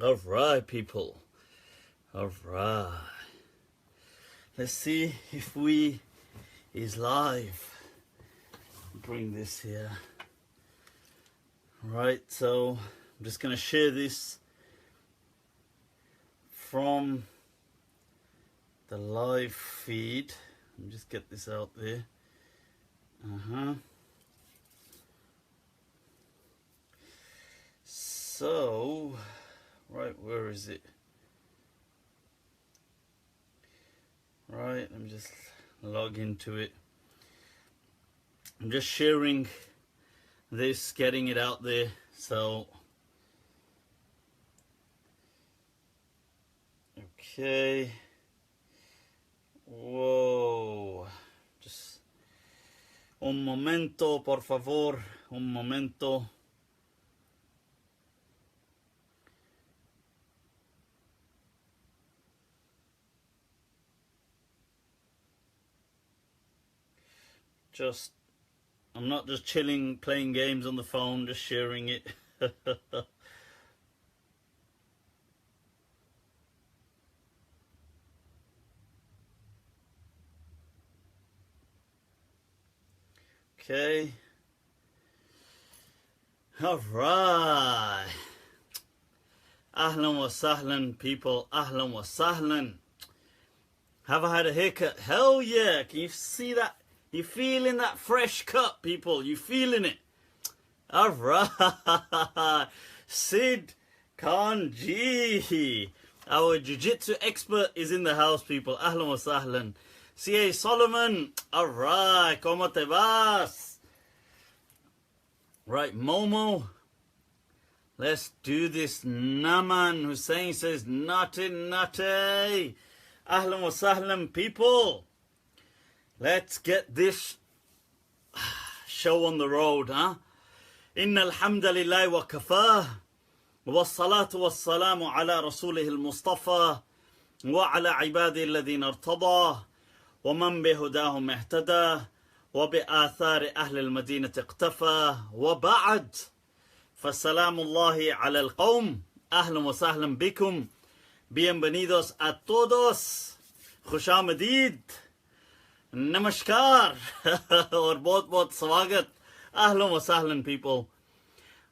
Alright, people. Alright. Let's see if we is live. Bring this here. Right, so I'm just going to share this from the live feed. Let me just get this out there. So, right, where is it? Right, let me just log into it. I'm just sharing this, getting it out there. So, okay. Whoa. Just un momento, por favor. Un momento. I'm not just chilling, playing games on the phone, just sharing it. Okay. Alright. Ahlan wa sahlan, people. Ahlan wa sahlan. Have I had a haircut? Hell yeah. Can you see that? You feeling that fresh cut, people? You feeling it? Alright. Sid Khanji. Our jiu-jitsu expert is in the house, people. Ahlan wa sahlan. C.A. Solomon. Alright. ¿Cómo te vas? Right, Momo. Let's do this. Naman Hussein says, nutty, nutty. Ahlan wa sahlan, people. Let's get this show on the road, huh? Inna alhamdulillah wa kafah. Wa salatu wa salamu ala rasulih al-Mustafa. Wa ala ibadi alladhina irtada. Wa man bihudahum ihtada. Wa bi athari ahli al-madinati iqtafa. Wa ba'd. Fasalamullahi ala al-qawm. Ahlan wa sahlan bikum. Bienvenidos a todos. Khushamadid. Namaskar. Or both swagat. Ahlan wa sahlan, people.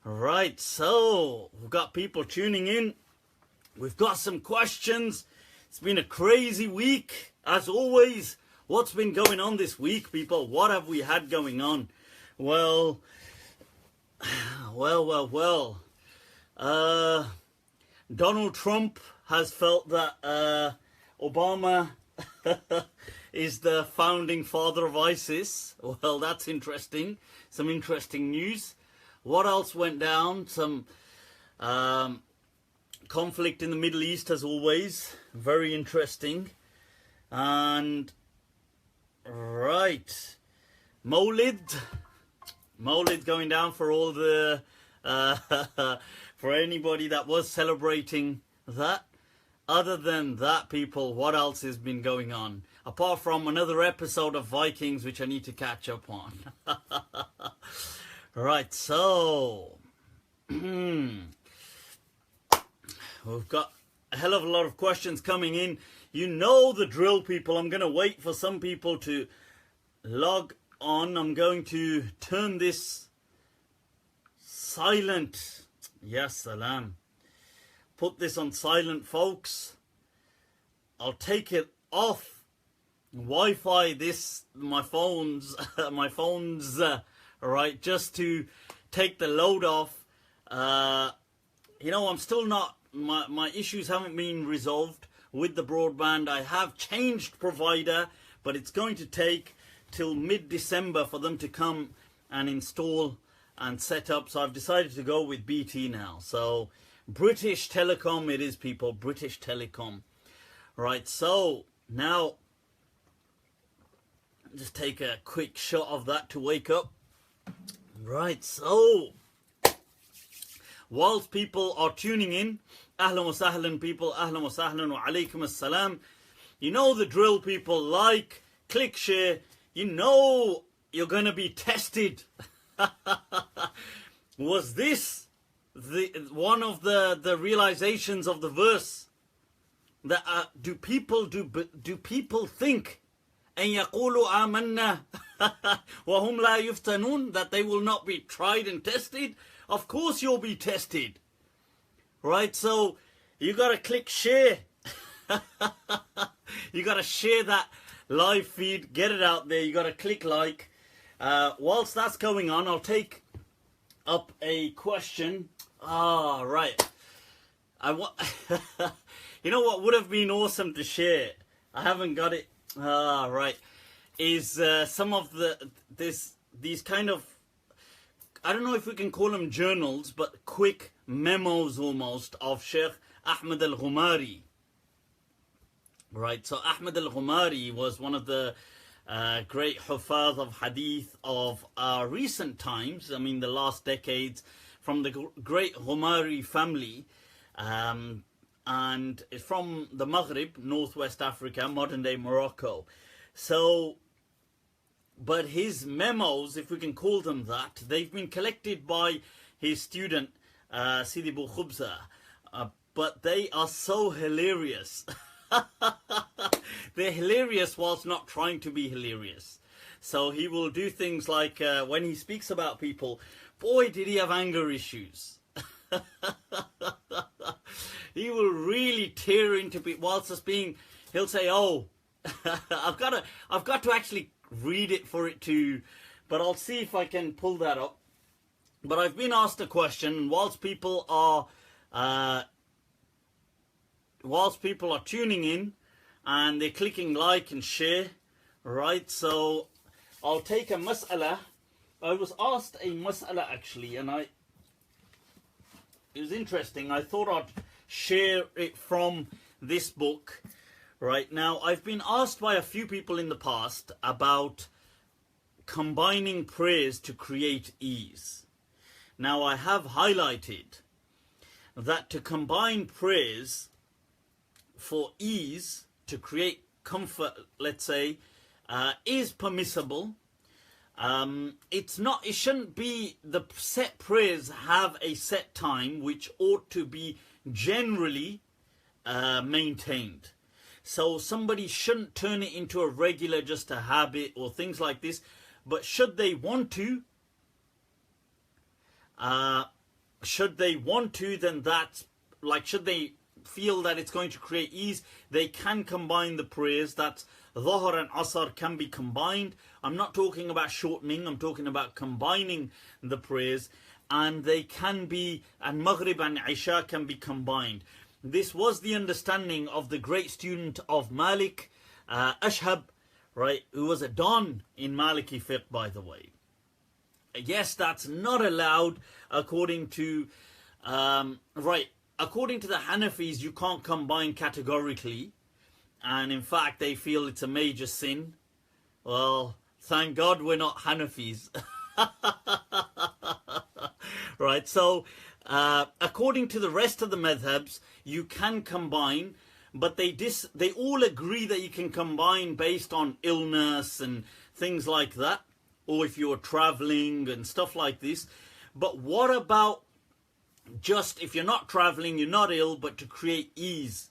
Right, so we've got people tuning in. We've got some questions. It's been a crazy week, as always. What's been going on this week, people? What have we had going on? Well. Donald Trump has felt that Obama is the founding father of ISIS. Well, that's interesting. Some interesting news. What else went down? Some conflict in the Middle East, as always. Very interesting. And right, Mawlid going down for all the for anybody that was celebrating that. Other than that, people, what else has been going on? Apart from another episode of Vikings, which I need to catch up on. Right, so we've got a hell of a lot of questions coming in. You know the drill, people. I'm going to wait for some people to log on. I'm going to turn this silent. Yes, salam. Put this on silent, folks. I'll take it off Wi-Fi. My phone's right, just to take the load off. You know, I'm still not. My issues haven't been resolved with the broadband. I have changed provider, but it's going to take till mid-December for them to come and install and set up. So I've decided to go with BT now. So British Telecom it is, people. British Telecom. Right, so now just take a quick shot of that to wake up. Right, so whilst people are tuning in, ahlan wa sahlan, people. Ahlan wa sahlan wa alaikum assalam. You know the drill, people. Like, click, share. You know you're going to be tested. Was this one of the realizations of the verse that do people think and يقولوا آمنا وهم لا يفتنون, that they will not be tried and tested? Of course you'll be tested, right? So you got to click share. You got to share that live feed, get it out there. You got to click like. Whilst that's going on, I'll take up a question. Right. You know what would have been awesome to share? I haven't got it. Right. Is some of these kind of, I don't know if we can call them journals, but quick memos almost of Sheikh Ahmed al-Ghumari. Right, so Ahmed al-Ghumari was one of the great Hufaz of Hadith of recent times, I mean the last decades, from the great Ghumari family, and it's from the Maghrib, Northwest Africa, modern day Morocco. So, but his memos, if we can call them that, they've been collected by his student, Sidi Bou Khubza, but they are so hilarious. They're hilarious whilst not trying to be hilarious. So he will do things like when he speaks about people, boy did he have anger issues. He will really tear into people whilst it's being, he'll say, oh, I've got to actually read it for it to, but I'll see if I can pull that up. But I've been asked a question, whilst people are tuning in and they're clicking like and share, right? So I'll take a mas'ala. I was asked a mas'ala actually, and it was interesting. I thought I'd share it from this book. Right now, I've been asked by a few people in the past about combining prayers to create ease. Now, I have highlighted that to combine prayers for ease, to create comfort, let's say, is permissible. It shouldn't be, the set prayers have a set time which ought to be generally maintained. So somebody shouldn't turn it into a regular, just a habit or things like this. But should they want to, then that's like, should they feel that it's going to create ease, they can combine the prayers. That's Dhuhr and Asr can be combined. I'm not talking about shortening, I'm talking about combining the prayers. And they can be, and Maghrib and Isha can be combined. This was the understanding of the great student of Malik, Ashhab, right, who was a don in Maliki fiqh, by the way. Yes, that's not allowed according to, according to the Hanafis, you can't combine categorically. And in fact, they feel it's a major sin. Well, thank God we're not Hanafis. Right, so according to the rest of the madhabs, you can combine, but they all agree that you can combine based on illness and things like that, or if you're traveling and stuff like this. But what about just if you're not traveling, you're not ill, but to create ease?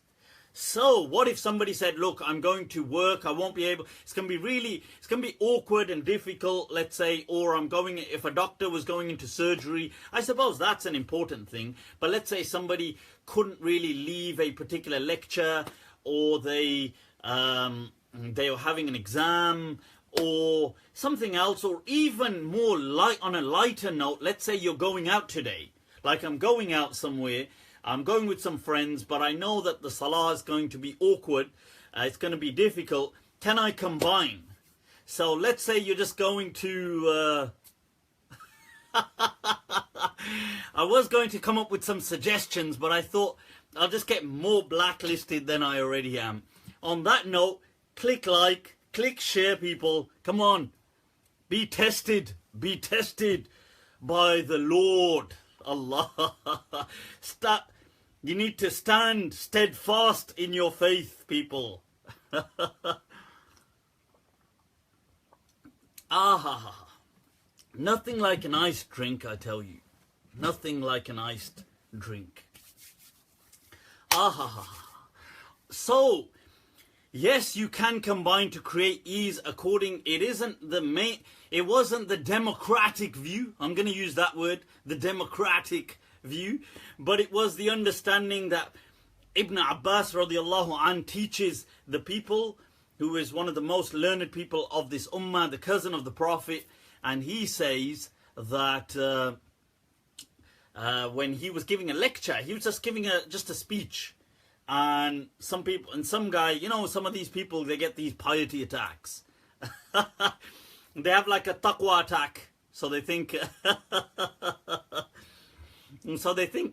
So what if somebody said, look, I'm going to work, I won't be able, it's going to be awkward and difficult, let's say, or if a doctor was going into surgery, I suppose that's an important thing. But let's say somebody couldn't really leave a particular lecture, or they were having an exam or something else, or even more on a lighter note, let's say you're going out today, like I'm going out somewhere, I'm going with some friends, but I know that the salah is going to be awkward. It's going to be difficult. Can I combine? So let's say you're just going to... I was going to come up with some suggestions, but I thought I'll just get more blacklisted than I already am. On that note, click like, click share, people. Come on. Be tested. Be tested by the Lord. Allah. You need to stand steadfast in your faith, people. Nothing like an ice drink, I tell you. Nothing like an iced drink. Ah. So, yes, you can combine to create ease according, it wasn't the democratic view. I'm going to use that word, the democratic view. But it was the understanding that Ibn Abbas radiallahu anh teaches the people, who is one of the most learned people of this ummah, the cousin of the Prophet. And he says that when he was giving a lecture, he was just giving just a speech. And some people, and some guy, you know, some of these people, they get these piety attacks. They have like a taqwa attack. So they think,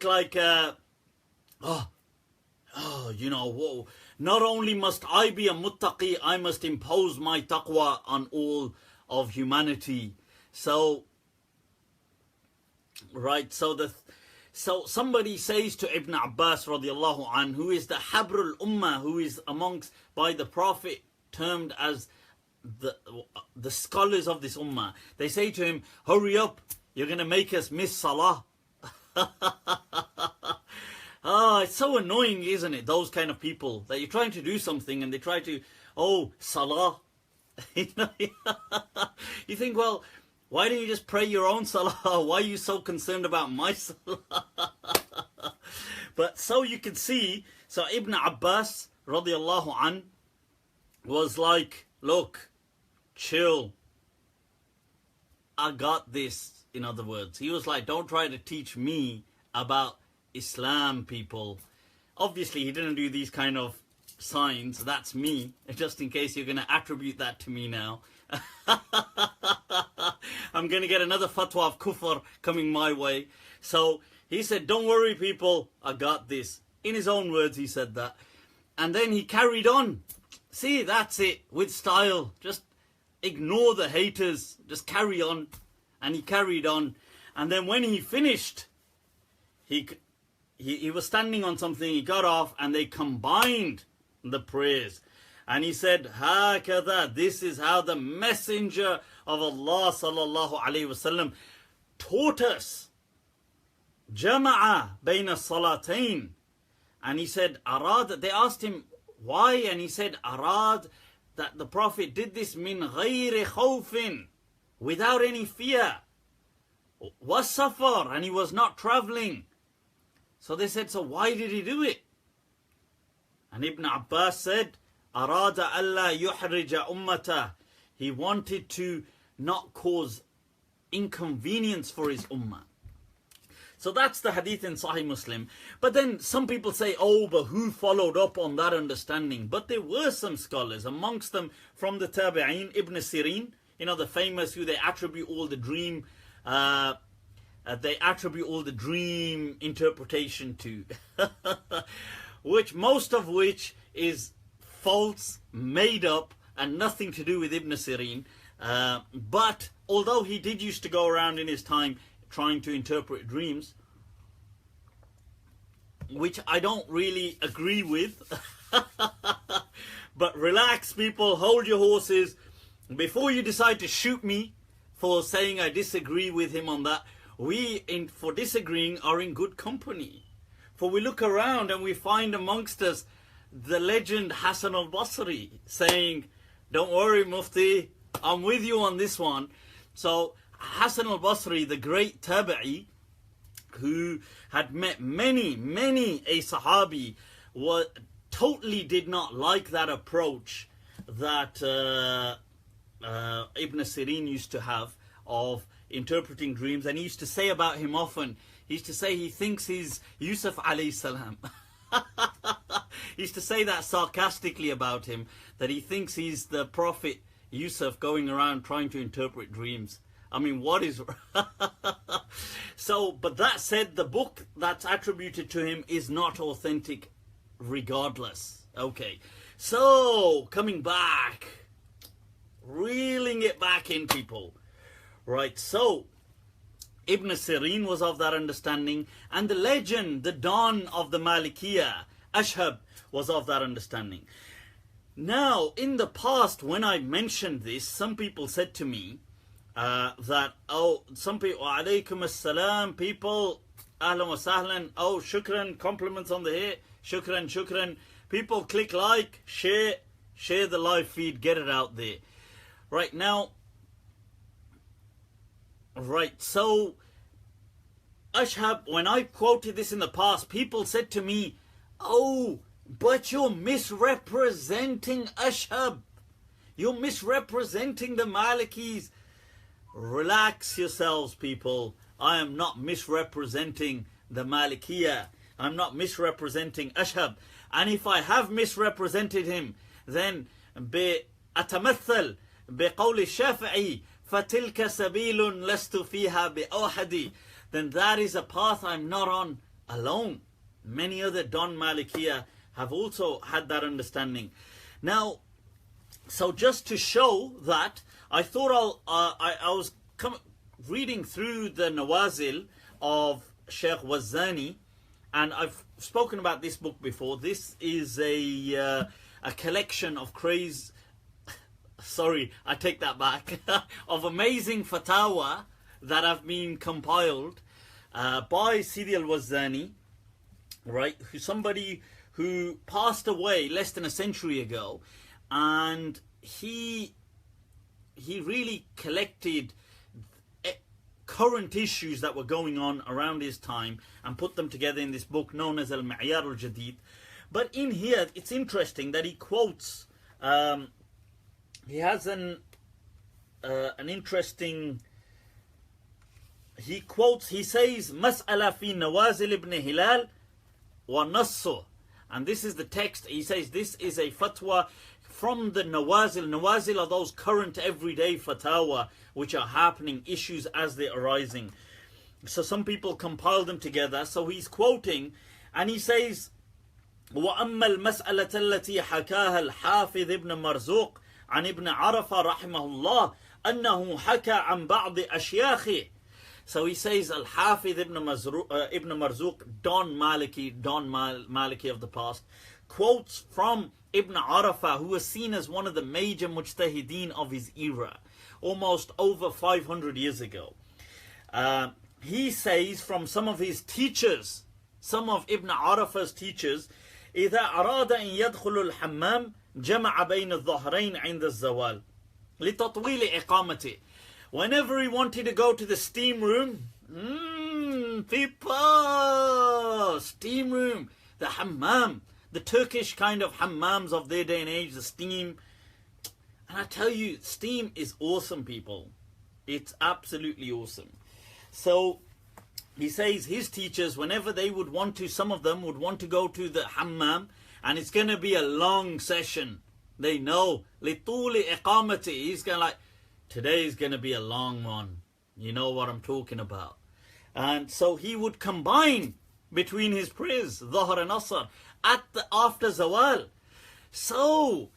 like, you know, whoa, not only must I be a muttaqi, I must impose my taqwa on all of humanity. So, right, so somebody says to Ibn Abbas radiallahu anh, who is the Habrul Ummah, who is amongst, by the Prophet, termed as the scholars of this Ummah. They say to him, hurry up, you're going to make us miss Salah. It's so annoying, isn't it? Those kind of people, that you're trying to do something and they try to, Salah. You think, well, why don't you just pray your own Salah? Why are you so concerned about my Salah? But so you can see, so Ibn Abbas radiallahu an was like, look, chill, I got this. In other words, he was like, don't try to teach me about Islam, people. Obviously, he didn't do these kind of signs. That's me, just in case you're going to attribute that to me now. I'm going to get another fatwa of kufr coming my way. So he said, don't worry, people, I got this. In his own words, he said that. And then he carried on. See, that's it, with style. Just ignore the haters. Just carry on. And he carried on. And then when he finished, he was standing on something, he got off, and they combined the prayers. And he said, Hakada, this is how the Messenger of Allah sallallahu alayhi wasallam taught us. Jama'a bayna salatayn. And he said, Arad, they asked him why, and he said, Arad, that the Prophet did this min ghayri khawfin, without any fear. Was safar, and he was not traveling. So they said, so why did he do it? And Ibn Abbas said, Arada alla yuhrija ummata. He wanted to not cause inconvenience for his ummah. So that's the hadith in Sahih Muslim. But then some people say, but who followed up on that understanding? But there were some scholars, amongst them from the Tabi'een, Ibn Sirin, you know, the famous, who they attribute all the dream interpretation to. Most of which is false, made up, and nothing to do with Ibn Sirin. But although he did used to go around in his time trying to interpret dreams, which I don't really agree with. But relax, people, hold your horses. Before you decide to shoot me for saying I disagree with him on that, for disagreeing, are in good company. For we look around and we find amongst us the legend Hassan al-Basri saying, don't worry, Mufti, I'm with you on this one. So Hassan al-Basri, the great tabi'i, who had met many a sahabi, totally did not like that approach that Ibn Sirin used to have of interpreting dreams. And he used to say about him often, he used to say he thinks he's Yusuf alayhi salam. He used to say that sarcastically about him, that he thinks he's the Prophet Yusuf going around trying to interpret dreams. I mean, what is... So, but that said, the book that's attributed to him is not authentic regardless. Okay, so coming back, reeling it back in, people. Right, so Ibn Sirin was of that understanding, and the legend, the dawn of the Malikiyah, Ashhab, was of that understanding. Now, in the past, when I mentioned this, some people said to me, that, oh, some people, alaykum as-salam, people, ahlan wa sahlan, oh, shukran, compliments on the hit, shukran, shukran. People click like, share the live feed, get it out there. Right now, right, so Ashhab, when I quoted this in the past, people said to me, oh, but you're misrepresenting Ashhab. You're misrepresenting the Malikis. Relax yourselves, people. I am not misrepresenting the Malikiyah. I'm not misrepresenting Ashhab. And if I have misrepresented him, then أتمثل بقول الشافعي فتلك سبيل لست فيها بأوحدي. Then that is a path I'm not on alone. Many other Don Malikiya have also had that understanding. Now, so just to show that, I thought I was reading through the Nawazil of Sheikh Wazani, and I've spoken about this book before. This is a collection of sorry, I take that back, of amazing fatwa that have been compiled by Sidi al-Wazani, right? Somebody who passed away less than a century ago, and he really collected current issues that were going on around his time and put them together in this book known as Al-Ma'yar al-Jadid. But in here, it's interesting that he quotes, he has an interesting, he quotes, he says, Mas'ala fi Nawazil ibn Hilal wa Nassu. And this is the text. He says this is a fatwa from the Nawazil. Nawazil are those current everyday fatwa which are happening, issues as they're arising. So some people compile them together. So he's quoting, and he says, وَأَمَّا الْمَسْأَلَةَ الَّتِي حَكَاهَا الْحَافِظ ابن مرزوق عن ابن عرفة رحمه الله أنه حكى عن بعض أشياخه. So he says, Al-Hafidh ibn Marzuq, Don Maliki of the past, quotes from Ibn Arafah, who was seen as one of the major mujtahideen of his era, almost over 500 years ago. He says from some of his teachers, some of Ibn Arafah's teachers, إذا أراد أن يدخل الحمام جمع بين الظهرين عند الزوال لتطويل إقامته. Whenever he wanted to go to the steam room, people, steam room, the hammam, the Turkish kind of hammams of their day and age, the steam. And I tell you, steam is awesome, people. It's absolutely awesome. So he says his teachers, whenever they would want to, some of them would want to go to the hammam, and it's going to be a long session. They know, لِطُولِ إِقَامَتِ. He's going to like, today's going to be a long one. You know what I'm talking about. And so he would combine between his prayers, Dhuhr and Asr, after Zawal. So,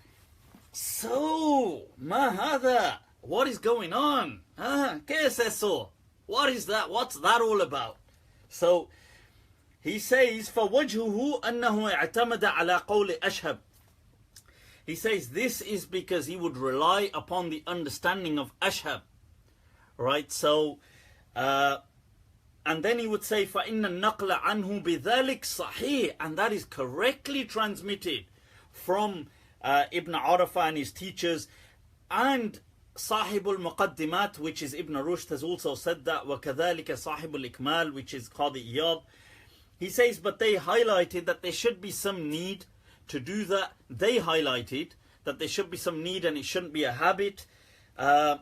ma hada? What is going on? ¿Qué es eso? What is that? What's that all about? So, he says, فَوَجْهُهُ أَنَّهُ اعْتَمَدَ عَلَى قَوْلِ أَشْهَبٍ. He says this is because he would rely upon the understanding of Ashhab. Right? So, and then he would say, فَإِنَّ النَّقْلَ عَنْهُ بِذَلِكَ صَحِيحٌ. And that is correctly transmitted from Ibn Arafah and his teachers. And Sahibul Muqaddimat, which is Ibn Rushd, has also said that. وَكَذَلِكَ Sahibul Ikmal, which is Qadi Iyad. He says, but they highlighted that there should be some need to do that. They highlighted that there should be some need and it shouldn't be a habit. And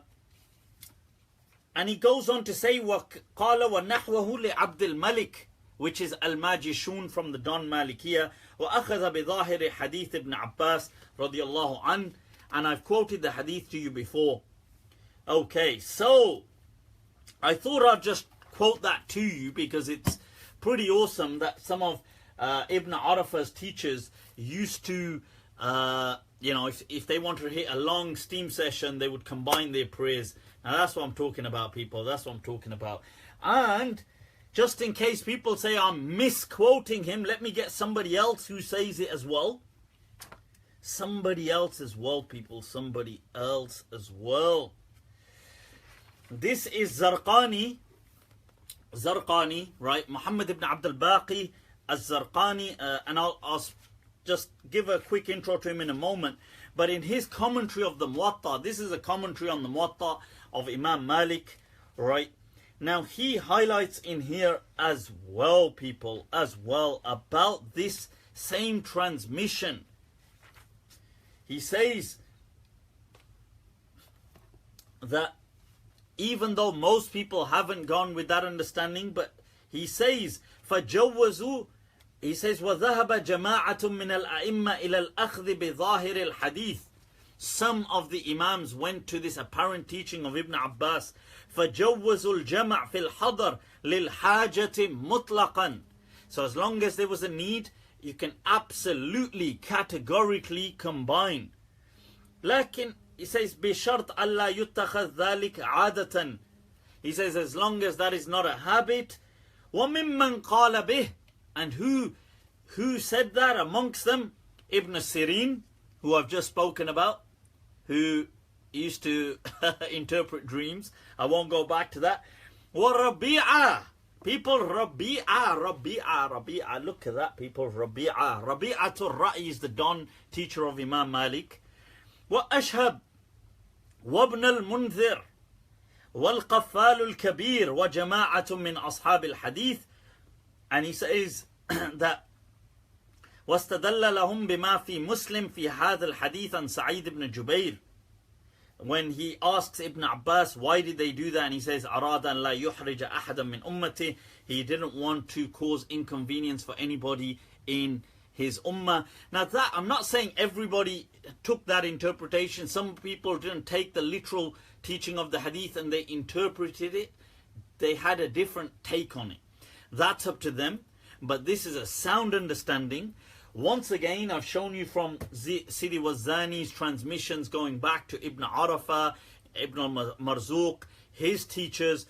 he goes on to say, وَقَالَ وَنَحْوَهُ لِعَبْدِ الْمَلِكِ, which is Al-Majishun from the Don Malikiya, وَأَخَذَ بِظَاهِرِ حَدِيثِ ibn Abbas رضي الله عنه. And I've quoted the hadith to you before. Okay, so I thought I'd just quote that to you because it's pretty awesome that some of Ibn Arafah's teachers used to, you know, if they wanted to hit a long steam session, they would combine their prayers. Now that's what I'm talking about, people. That's what I'm talking about. And just in case people say I'm misquoting him, let me get somebody else who says it as well. Somebody else as well, people. Somebody else as well. this is Zarqani, right? Muhammad ibn Abdul Baqi al-Zarqani, and I'll just give a quick intro to him in a moment. But in his commentary of the Muwatta, this is a commentary on the Muwatta of Imam Malik, right? Now he highlights in here as well, people, as well, about this same transmission. He says that even though most people haven't gone with that understanding, but he says, فَجَوَّزُوا, he says, وَذَهَبَ جَمَاعَةٌ مِّنَ الْأَئِمَّةِ إِلَى الْأَخْذِ بِظَاهِرِ الْحَدِيثِ. Some of the Imams went to this apparent teaching of Ibn Abbas. فَجَوَّزُوا الْجَمَعْ فِي الْحَضَرِ لِلْحَاجَةِ مُطْلَقًا. So as long as there was a need, you can absolutely, categorically combine. لكن, he says, بِشَرْطْ أَلَّا يُتَّخَذْ ذَلِكَ عَادَةً. He says, as long as that is not a habit. وَمِمَّنْ قَالَ بِهِ. And who said that amongst them? Ibn Sirin, who I've just spoken about, who used to interpret dreams. I won't go back to that. وَرَبِيعَةً. People, Rabi'a. Look at that, people. Rabi'atul Ra'i is the Don teacher of Imam Malik. وَأَشْهَبْ وَابْنَ الْمُنذِرِ وَالْقَفَّالُ الْكَبِيرِ وَجَمَاعَةٌ مِّنْ أَصْحَابِ الْحَدِيثِ. And he says that وَاسْتَدَلَّ لَهُمْ بِمَا فِي مُسْلِمْ فِي هَذَا الْحَدِيثِ عن سعيد بن جبير. When he asks Ibn Abbas why did they do that, and he says أَرَادَ أَنْ لَا يُحْرِجَ أَحَدًا مِّنْ أُمَّتِهِ, he didn't want to cause inconvenience for anybody in his ummah. Now that, I'm not saying everybody took that interpretation. Some people didn't take the literal teaching of the hadith and they interpreted it. They had a different take on it. That's up to them. But this is a sound understanding. Once again, I've shown you from Sidi Wazani's transmissions going back to Ibn Arafah, Ibn Marzuq, his teachers,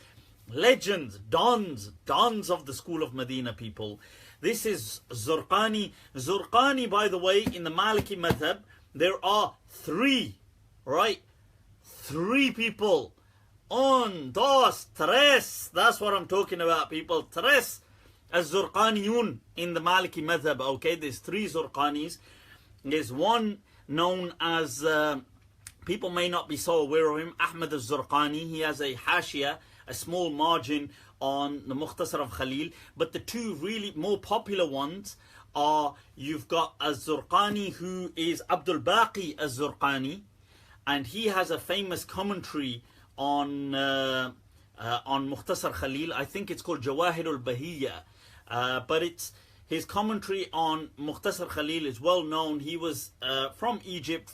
legends, dons of the school of Medina, people. This is Zurqani. Zurqani, by the way, in the Maliki madhab, there are three, right? Three people. Un, dos, tres. That's what I'm talking about, people. Tres. As-Zurqaniyun in the Maliki madhab, okay? There's three Zurqanis. There's one known as, people may not be so aware of him, Ahmad al-Zurqani. He has a Hashia, a small margin on the Mukhtasar of Khalil. But the two really more popular ones are, you've got Az-Zurqani, who is Abdul Baqi Az-Zurqani, and he has a famous commentary on Mukhtasar Khalil. I think it's called Jawahirul Bahiyya. But it's his commentary on Mukhtasar Khalil is well known. He was from Egypt,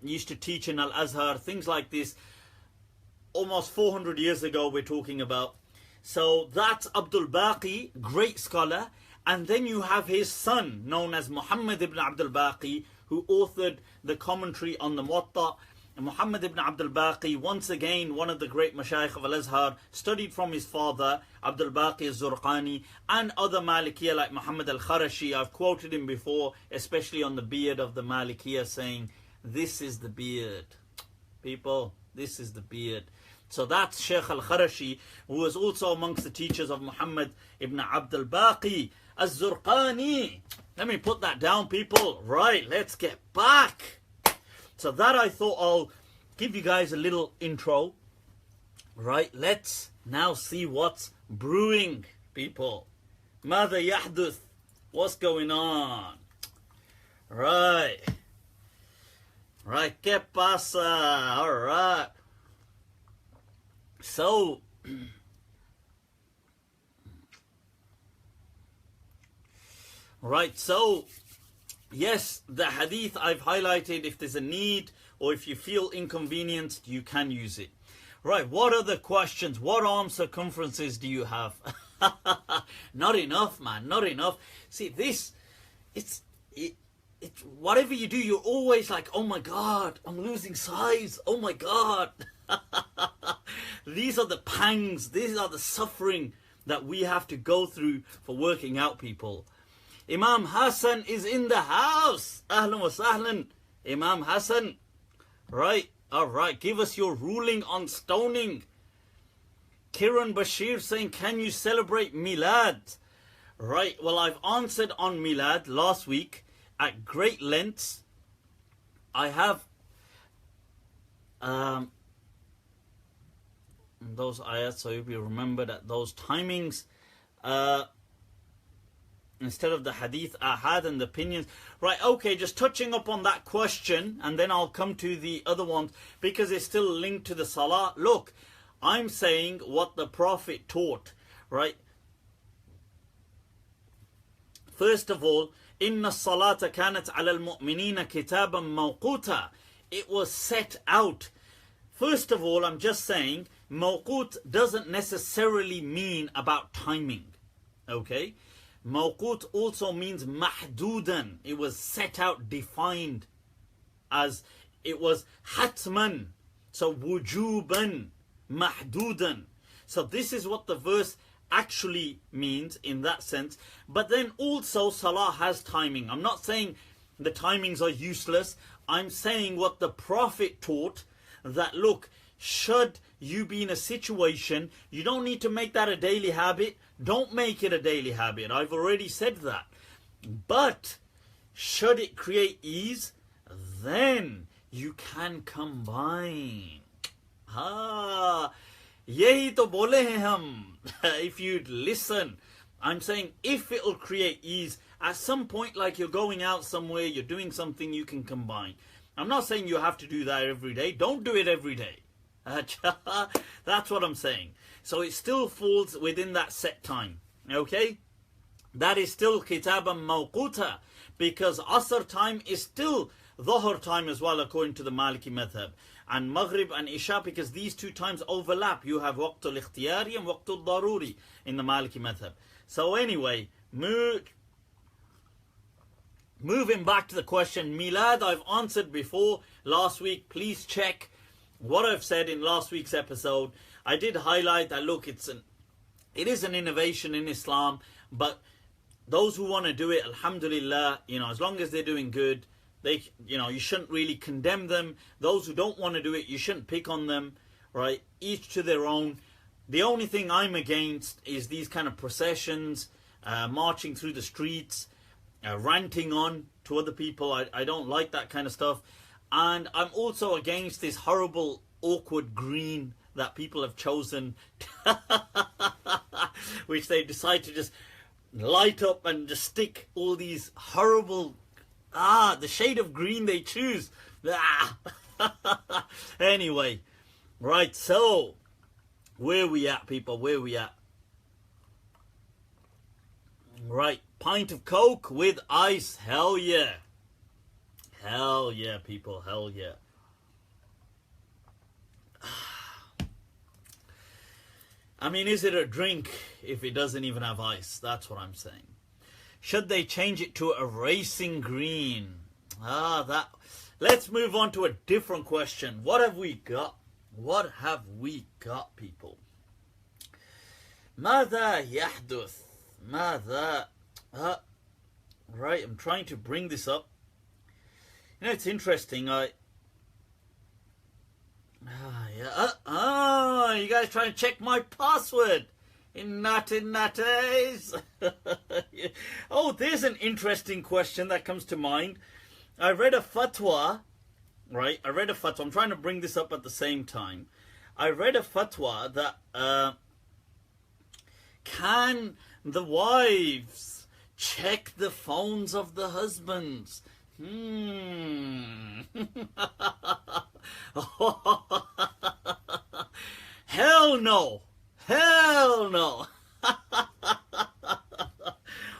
used to teach in Al-Azhar, things like this. Almost 400 years ago we're talking about. So that's Abdul Baqi, great scholar. And then you have his son, known as Muhammad ibn Abdul Baqi, who authored the commentary on the Muwatta. Muhammad ibn Abdul Baqi, once again, one of the great Mashayikh of Al-Azhar, studied from his father, Abdul Baqi al-Zurqani, and other Malikiyah like Muhammad al-Kharashi. I've quoted him before, especially on the beard of the Malikiyah, saying, this is the beard. People, this is the beard. So that's Shaykh al-Kharashi, who was also amongst the teachers of Muhammad ibn Abdul Baqi al-Zurqani. Let me put that down, people. Right, let's get back. So that I thought I'll give you guys a little intro. Right, let's now see what's brewing, people. Mada yahduth. What's going on? Right. Right, ¿qué pasa? All right. So, right, so, yes, the hadith I've highlighted, if there's a need or if you feel inconvenienced, you can use it. Right, what other questions? What arm circumferences do you have? Not enough, man, not enough. See, this, it's whatever you do, you're always like, oh my God, I'm losing size. Oh my God. These are the pangs, these are the suffering that we have to go through for working out, people. Imam Hassan is in the house. Ahlan wa sahlan. Imam Hassan. Right. Alright, give us your ruling on stoning. Kiran Bashir saying, can you celebrate Milad? Right, well, I've answered on Milad last week at great lengths. I have those ayats, so you'll be remembered at those timings. Instead of the hadith, ahad and the opinions. Right, okay, just touching up on that question, and then I'll come to the other ones, because it's still linked to the salah. Look, I'm saying what the Prophet taught, right? First of all, inna salata kanat ala al-mu'minina kitaban mawquta. It was set out. First of all, I'm just saying, mawqut doesn't necessarily mean about timing, okay? Mawqut also means mahdudan. It was set out, defined, as it was hatman. So wujuban, mahdudan. So this is what the verse actually means in that sense. But then also salah has timing. I'm not saying the timings are useless. I'm saying what the Prophet taught, that look, should you be in a situation, you don't need to make that a daily habit. Don't make it a daily habit. I've already said that. But should it create ease, then you can combine. Yahi to bole hain hum. If you'd listen, I'm saying if it'll create ease, at some point, like you're going out somewhere, you're doing something, you can combine. I'm not saying you have to do that every day. Don't do it every day. That's what I'm saying. So it still falls within that set time. Okay? That is still kitaban mawquta, because Asr time is still Dhuhr time as well, according to the Maliki madhab. And Maghrib and Isha, because these two times overlap. You have Waqtul Ikhtiyari and Waqtul Daruri in the Maliki madhab. So anyway, moving back to the question, Milad I've answered before last week. Please check what I've said in last week's episode. I did highlight that, look, it is an innovation in Islam, but those who want to do it, alhamdulillah, as long as they're doing good, you shouldn't really condemn them. Those who don't want to do it, you shouldn't pick on them, right? Each to their own. The only thing I'm against is these kind of processions, marching through the streets, ranting on to other people. I don't like that kind of stuff. And I'm also against this horrible, awkward green that people have chosen, which they decide to just light up and just stick all these horrible, the shade of green they choose. Anyway, right, so where we at, people? Where we at? Right, pint of Coke with ice. Hell yeah. Hell yeah, people. Hell yeah. I mean, is it a drink if it doesn't even have ice? That's what I'm saying. Should they change it to a racing green? Let's move on to a different question. What have we got? What have we got, people? ماذا يحدث? ماذا? Right, I'm trying to bring this up. It's interesting. You guys trying to check my password? Natties. Oh, there's an interesting question that comes to mind. I read a fatwa, right? I'm trying to bring this up at the same time. I read a fatwa that can the wives check the phones of the husbands? Hell no. Hell no.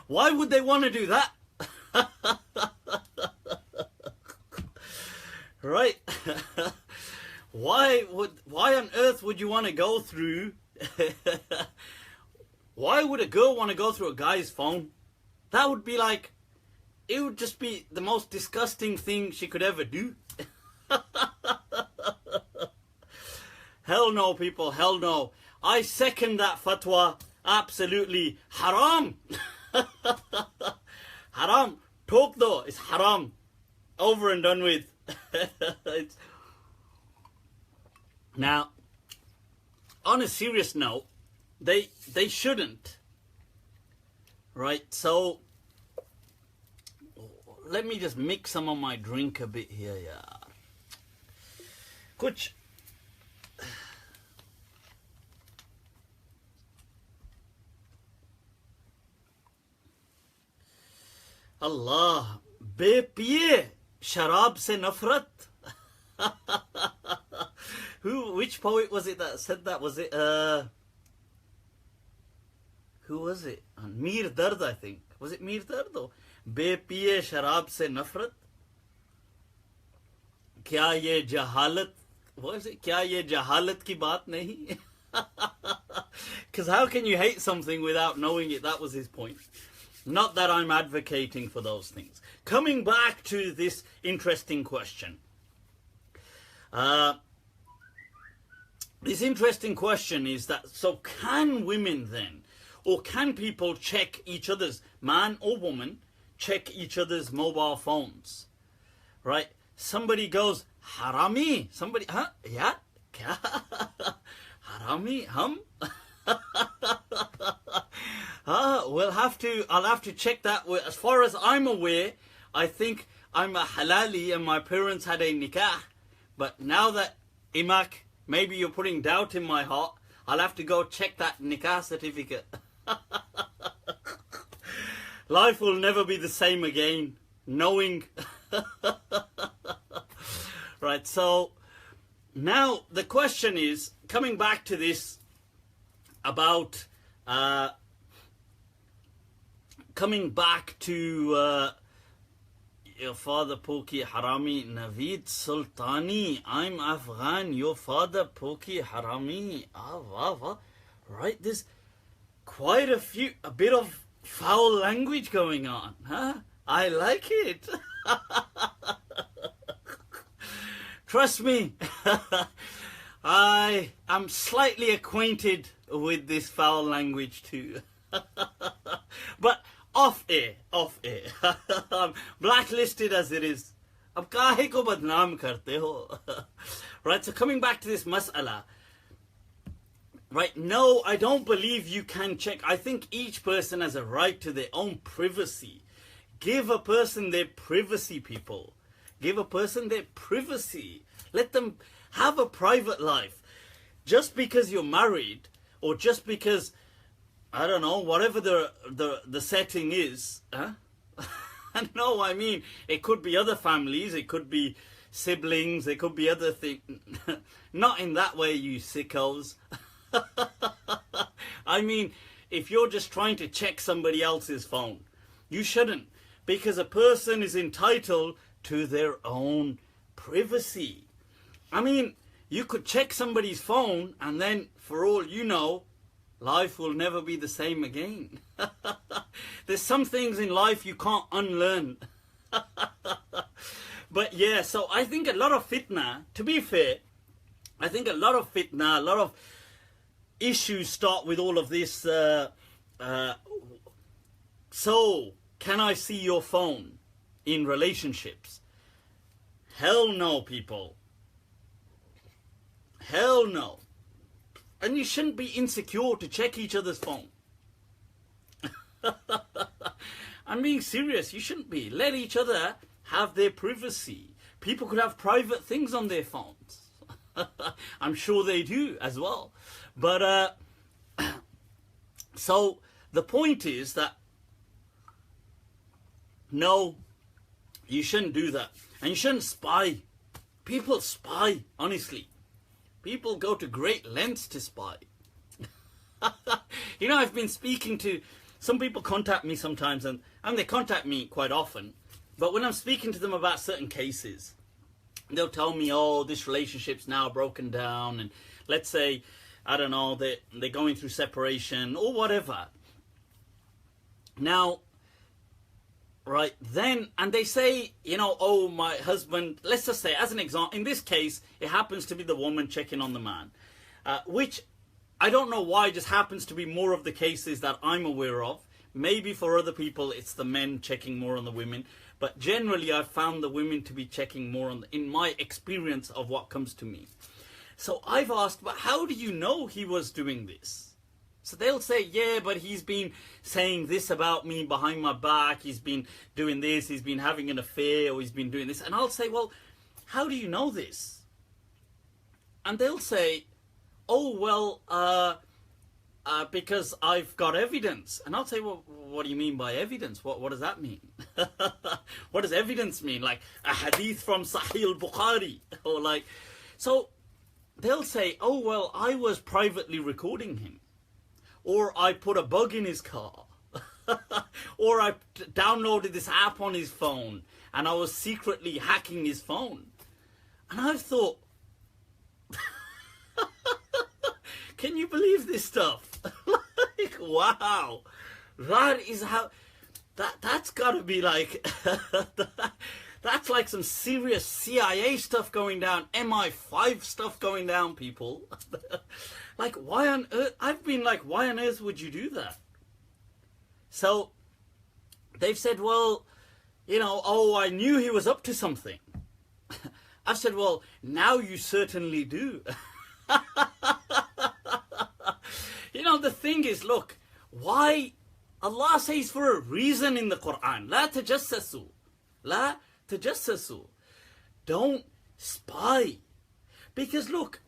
Why would they want to do that? Right? Why on earth would you want to go through why would a girl want to go through a guy's phone? That would be like, it would just be the most disgusting thing she could ever do. Hell no, people, hell no. I second that fatwa. Absolutely haram. Haram. Talk though, it's haram. Over and done with. Now, on a serious note, they shouldn't, right? So let me just mix some of my drink a bit here, yeah. Kuch Allah, bepiye sharab se nafrat. Which poet was it that said that? Was it who was it? Mir Dard, I think. Was it Mir Dard though? Bepiye sharab se nafrat. Kya ye jahalat? What is it? Kya ye jahalat ki baat nahi? Because how can you hate something without knowing it? That was his point. Not that I'm advocating for those things. Coming back to this interesting question. This interesting question is that, so can women then, or can people check each other's, man or woman, check each other's mobile phones? Right? Somebody goes, harami. Somebody, huh? Yeah? Kya? Harami? Hum? I'll have to check that. As far as I'm aware, I think I'm a halali and my parents had a nikah. But now that Imak, maybe you're putting doubt in my heart, I'll have to go check that nikah certificate. Life will never be the same again, knowing. Right, so now the question is, coming back to this about coming back to your father Poki Harami, Naveed Sultani, I'm Afghan, your father Poki Harami. Right, there's quite a bit of foul language going on, huh? I like it. Trust me, I am slightly acquainted with this foul language too. But off air. Blacklisted as it is. Ab kahe ko badnaam karte ho? Right, so coming back to this mas'ala. Right, no, I don't believe you can check. I think each person has a right to their own privacy. Give a person their privacy, people. Give a person their privacy. Let them have a private life. Just because you're married, or just because, I don't know, whatever the setting is, huh? No, I mean, it could be other families, it could be siblings, it could be other things. Not in that way, you sickos. I mean, if you're just trying to check somebody else's phone, you shouldn't. Because a person is entitled to their own privacy. I mean, you could check somebody's phone and then, for all you know, life will never be the same again. There's some things in life you can't unlearn. But yeah, so I think a lot of fitna, to be fair, I think a lot of fitna, a lot of issues start with all of this. So, can I see your phone in relationships? Hell no, people. Hell no. And you shouldn't be insecure to check each other's phone. I'm being serious. You shouldn't be. Let each other have their privacy. People could have private things on their phones. I'm sure they do as well. But, so the point is that, no, you shouldn't do that. And you shouldn't spy. People spy, honestly. People go to great lengths to spy. You know, I've been speaking to, some people contact me sometimes, and they contact me quite often. But when I'm speaking to them about certain cases, they'll tell me, oh, this relationship's now broken down. And let's say, I don't know, they're going through separation or whatever. Now, right, then, and they say, you know, oh, my husband, let's just say, as an example, in this case, it happens to be the woman checking on the man, which I don't know why just happens to be more of the cases that I'm aware of. Maybe for other people, it's the men checking more on the women, but generally I've found the women to be checking more on, in my experience of what comes to me. So I've asked, but how do you know he was doing this? So they'll say, yeah, but he's been saying this about me behind my back. He's been doing this. He's been having an affair, or he's been doing this. And I'll say, well, how do you know this? And they'll say, oh, well, because I've got evidence. And I'll say, well, what do you mean by evidence? What does that mean? What does evidence mean? Like a hadith from Sahih al-Bukhari? Or like, so they'll say, oh, well, I was privately recording him. Or I put a bug in his car. Or I downloaded this app on his phone and I was secretly hacking his phone. And I've thought, can you believe this stuff? Like, wow. That is how, that's got to be like, that's like some serious CIA stuff going down, MI5 stuff going down, people. Like, why on earth? I've been like, why on earth would you do that? So they've said, well, you know, oh, I knew he was up to something. I've said, well, now you certainly do. You know, the thing is, look, why Allah says for a reason in the Qur'an, la tajassasu, la tajassasu. Don't spy. Because look,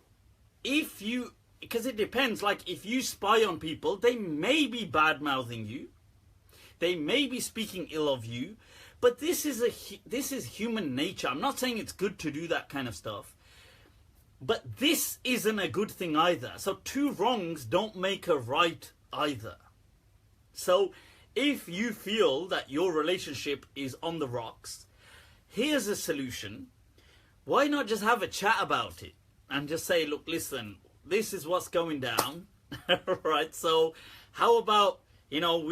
if you, because it depends, like if you spy on people, they may be bad-mouthing you. They may be speaking ill of you. But this is human nature. I'm not saying it's good to do that kind of stuff. But this isn't a good thing either. So two wrongs don't make a right either. So if you feel that your relationship is on the rocks, here's a solution. Why not just have a chat about it? And just say, look, listen, this is what's going down. Right? So how about, you know,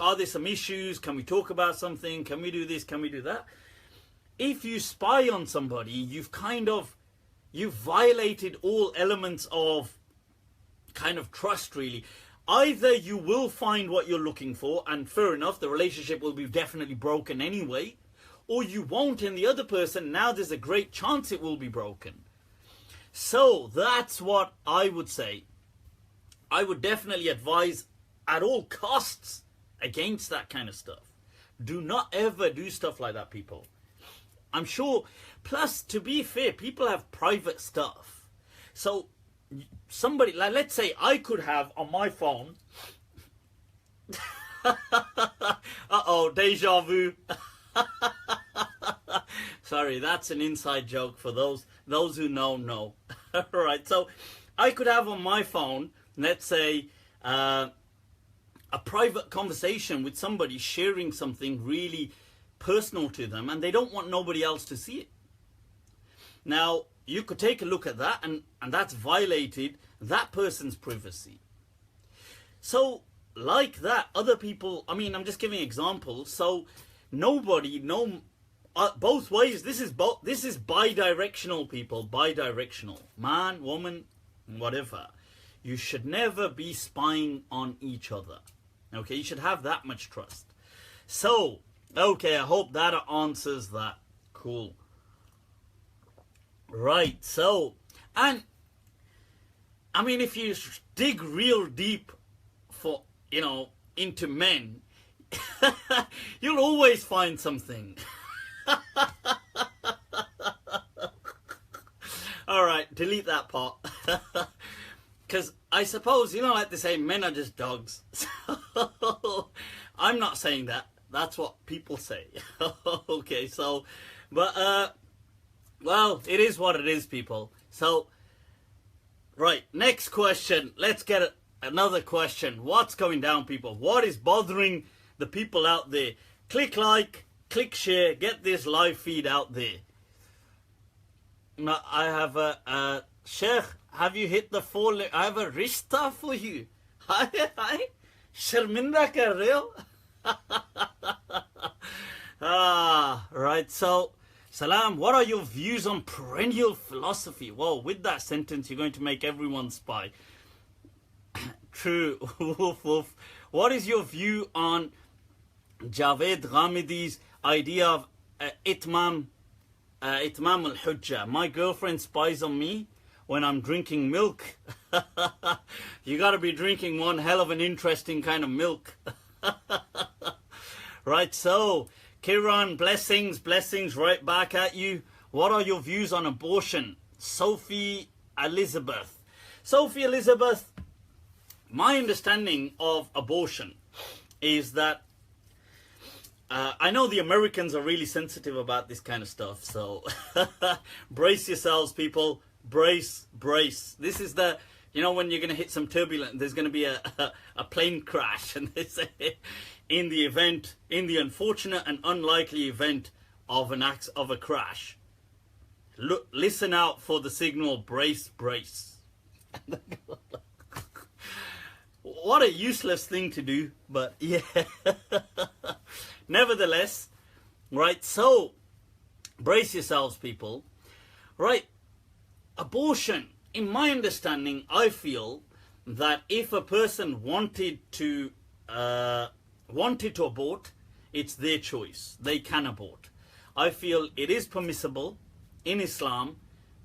are there some issues? Can we talk about something? Can we do this? Can we do that? If you spy on somebody, you've violated all elements of kind of trust, really. Either you will find what you're looking for, and fair enough, the relationship will be definitely broken anyway, or you won't, and the other person, now there's a great chance it will be broken. So that's what I would say. I would definitely advise at all costs against that kind of stuff. Do not ever do stuff like that, people. I'm sure, plus to be fair, people have private stuff. So somebody, like let's say I could have on my phone, uh-oh, deja vu. Sorry, that's an inside joke for those who know. Right, so I could have on my phone, let's say, a private conversation with somebody sharing something really personal to them, and they don't want nobody else to see it. Now, you could take a look at that, and that's violated that person's privacy. So, like that, other people, I mean, I'm just giving examples. So, both ways, this is bi-directional, people, bi-directional. Man, woman, whatever. You should never be spying on each other. Okay, you should have that much trust. So, okay, I hope that answers that. Cool. Right, so, and, I mean, if you dig real deep for, you know, into men, you'll always find something. Alright, delete that part. Because I suppose, you know, like they say, men are just dogs. So, I'm not saying that. That's what people say. Okay, so, but, well, it is what it is, people. So, right, next question. Let's get another question. What's going down, people? What is bothering the people out there? Click like, click share, get this live feed out there. Now, I have a Sheikh, have you hit the 4? I have a rishta for you. Hi. Sharminda kar rahe ho? Right, so, Salam, what are your views on perennial philosophy? Well, with that sentence, you're going to make everyone spy. True. Woof, woof. What is your view on Javed Ghamidhi's idea of Itmam al-Hujjah? My girlfriend spies on me when I'm drinking milk. You got to be drinking one hell of an interesting kind of milk. Right, so Kiran, blessings right back at you. What are your views on abortion? Sophie Elizabeth, my understanding of abortion is that I know the Americans are really sensitive about this kind of stuff, so brace yourselves, people. Brace. This is the, you know, when you're going to hit some turbulence, there's going to be a plane crash, and they say, in the unfortunate and unlikely event of a crash, listen out for the signal, brace. What a useless thing to do, but yeah. Nevertheless, right, so brace yourselves, people. Right, abortion, in my understanding, I feel that if a person wanted to abort, it's their choice. They can abort. I feel it is permissible in Islam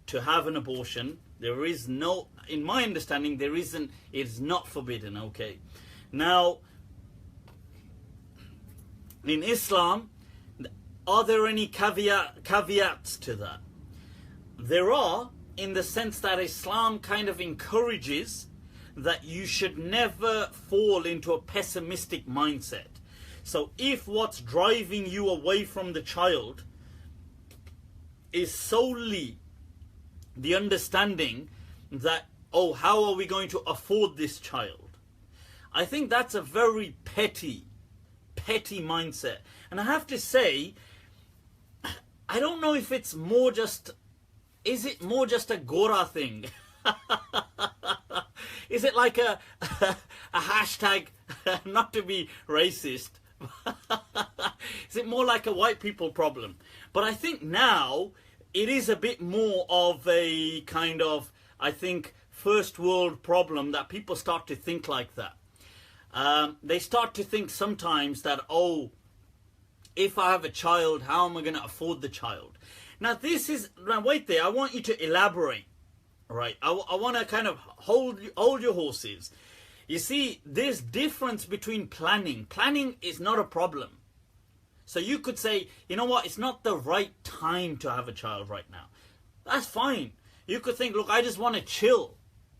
to have an abortion. There is no, in my understanding, there isn't, it's not forbidden, okay? Now, in Islam, are there any caveats to that? There are, in the sense that Islam kind of encourages that you should never fall into a pessimistic mindset. So if what's driving you away from the child is solely the understanding that, oh, how are we going to afford this child? I think that's a very petty mindset. And I have to say, I don't know if it's more just, is it more just a Gora thing? Is it like a hashtag, not to be racist, is it more like a white people problem? But I think now it is a bit more of a kind of, I think, first world problem that people start to think like that. They start to think sometimes that, oh, if I have a child, how am I going to afford the child? Now this is, now wait there, I want you to elaborate, right? I want to kind of hold your horses. You see, there's difference between planning. Planning is not a problem. So you could say, you know what, it's not the right time to have a child right now. That's fine. You could think, look, I just want to chill.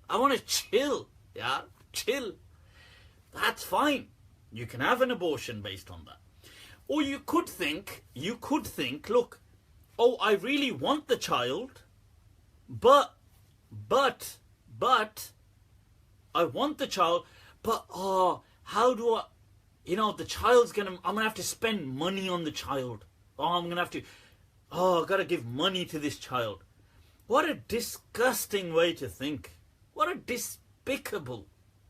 I want to chill, yeah, chill. That's fine. You can have an abortion based on that. Or you could think, look, oh, I really want the child, but, I want the child, but, oh, how do I, you know, the child's I'm gonna have to spend money on the child. Oh, I'm gonna have to, oh, I gotta give money to this child. What a disgusting way to think. What a despicable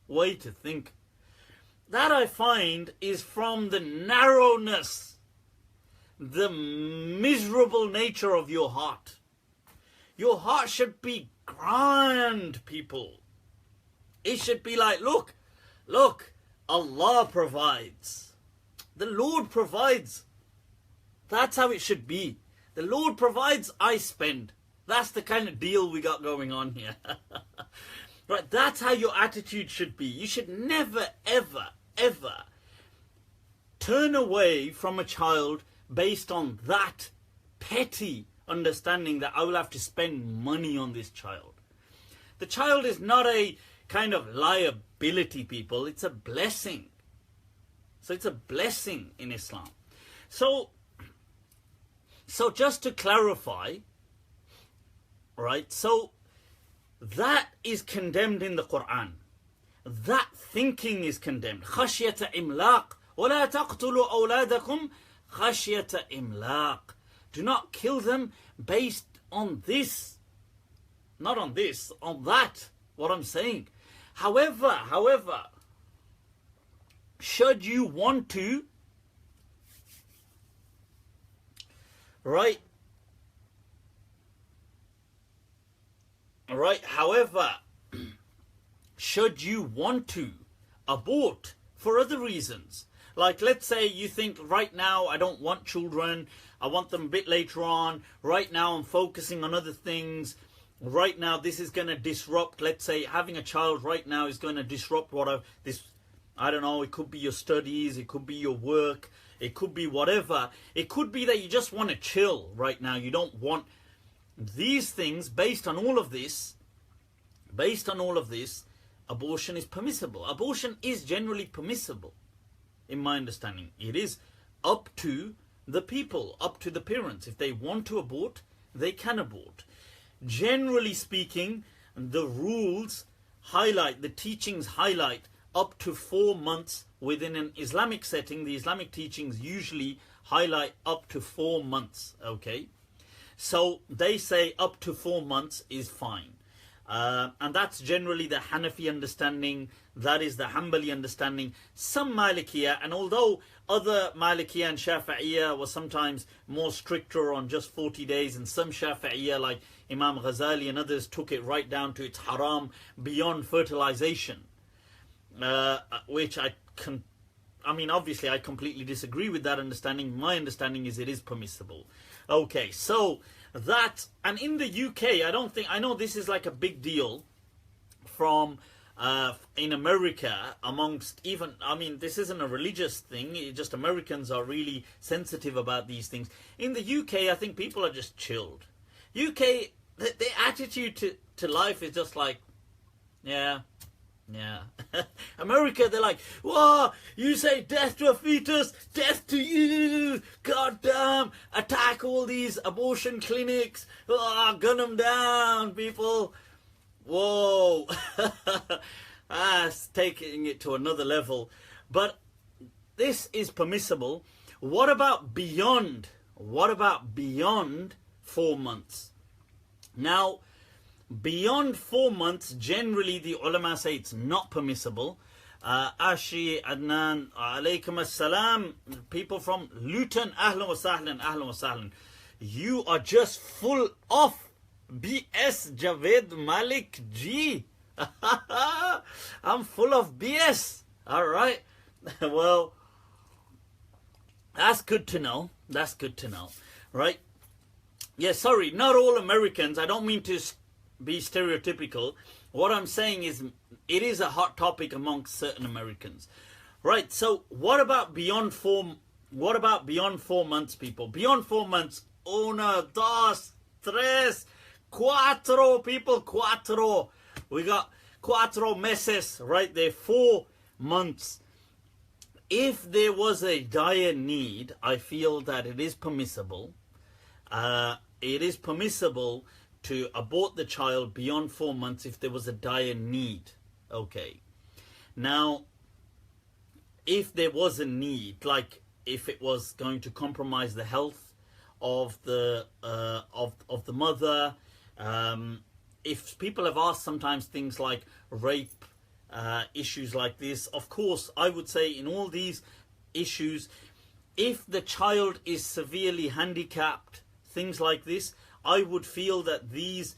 way to think. That, I find, is from the narrowness, the miserable nature of your heart. Your heart should be grand, people. It should be like, look, Allah provides. The Lord provides. That's how it should be. The Lord provides, I spend. That's the kind of deal we got going on here. Right, that's how your attitude should be. You should never, ever turn away from a child based on that petty understanding that I will have to spend money on this child. The child is not a kind of liability, people. It's a blessing. So it's a blessing in Islam. So just to clarify, right, so that is condemned in the Qur'an. That thinking is condemned. خشية إملاق ولا تقتلوا أولادكم خشية إملاق. Do not kill them based on this. Not on this, on that, what I'm saying. However, should you want to, right, however, should you want to abort for other reasons, like let's say you think right now I don't want children, I want them a bit later on, right now I'm focusing on other things, right now this is going to disrupt, let's say having a child right now is going to disrupt I don't know, it could be your studies, it could be your work, it could be whatever. It could be that you just want to chill right now. You don't want these things. Based on all of this, abortion is permissible. Abortion is generally permissible, in my understanding. It is up to the people, up to the parents. If they want to abort, they can abort. Generally speaking, the rules highlight, the teachings highlight up to 4 months within an Islamic setting. The Islamic teachings usually highlight up to 4 months, okay? So they say up to 4 months is fine. And that's generally the Hanafi understanding. That is the Hanbali understanding. Some Malikiya, and although other Malikiya and Shafi'iyya were sometimes more stricter on just 40 days, and some Shafi'iyya like Imam Ghazali and others took it right down to its haram beyond fertilization. Which obviously I completely disagree with that understanding. My understanding is it is permissible. Okay, so that, and in the UK, I know this is like a big deal from in America amongst even, this isn't a religious thing, just Americans are really sensitive about these things. In the UK, I think people are just chilled. UK, their attitude to life is just like, yeah. America, they're like, whoa, you say death to a fetus, death to you, goddamn, attack all these abortion clinics, gun them down, people. Whoa. That's taking it to another level. But this is permissible. What about beyond 4 months? Now, beyond 4 months, generally the ulama say it's not permissible. Ashi, Adnan, alaykum assalam. People from Luton, ahlan wa sahlan. You are just full of BS, Javed Malik G. I'm full of BS. Alright. Well, that's good to know. Right? Yeah, sorry, not all Americans. I don't mean to be stereotypical. What I'm saying is it is a hot topic amongst certain Americans. Right, so what about beyond 4 months, people? Beyond 4 months, una, dos, tres, cuatro, people, cuatro. We got cuatro meses right there, 4 months. If there was a dire need, I feel that it is permissible. It is permissible to abort the child beyond 4 months if there was a dire need. Okay. Now, if there was a need, like if it was going to compromise the health of the mother, if people have asked sometimes things like rape, issues like this, of course, I would say in all these issues, if the child is severely handicapped, things like this, I would feel that these,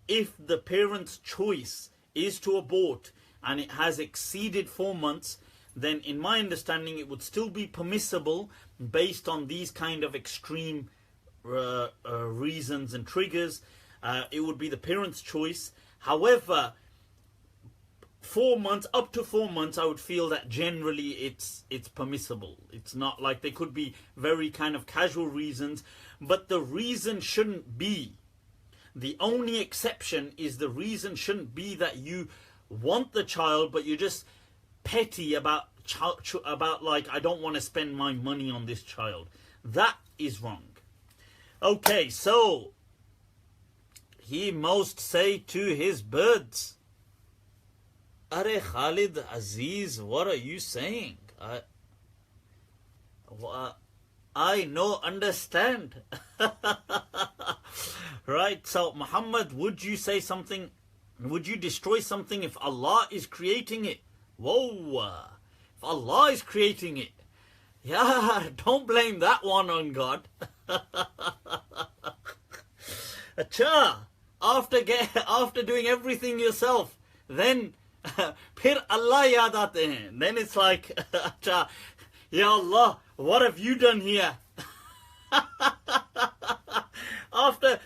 if the parent's choice is to abort and it has exceeded 4 months, then in my understanding it would still be permissible based on these kind of extreme reasons and triggers. It would be the parent's choice. However, 4 months, up to 4 months, I would feel that generally it's permissible. It's not like there could be very kind of casual reasons, but the reason shouldn't be, the only exception is the reason shouldn't be that you want the child, but you're just petty about like, I don't want to spend my money on this child. That is wrong. Okay, so he most say to his birds, Are Khalid Aziz, what are you saying? I no understand. Right, so Muhammad, would you say something? Would you destroy something if Allah is creating it? Whoa, if Allah is creating it. Yeah, don't blame that one on God. Acha, after doing everything yourself, then Phir Allah yaad aate hain. Then it's like, Acha, Ya Allah, what have you done here? After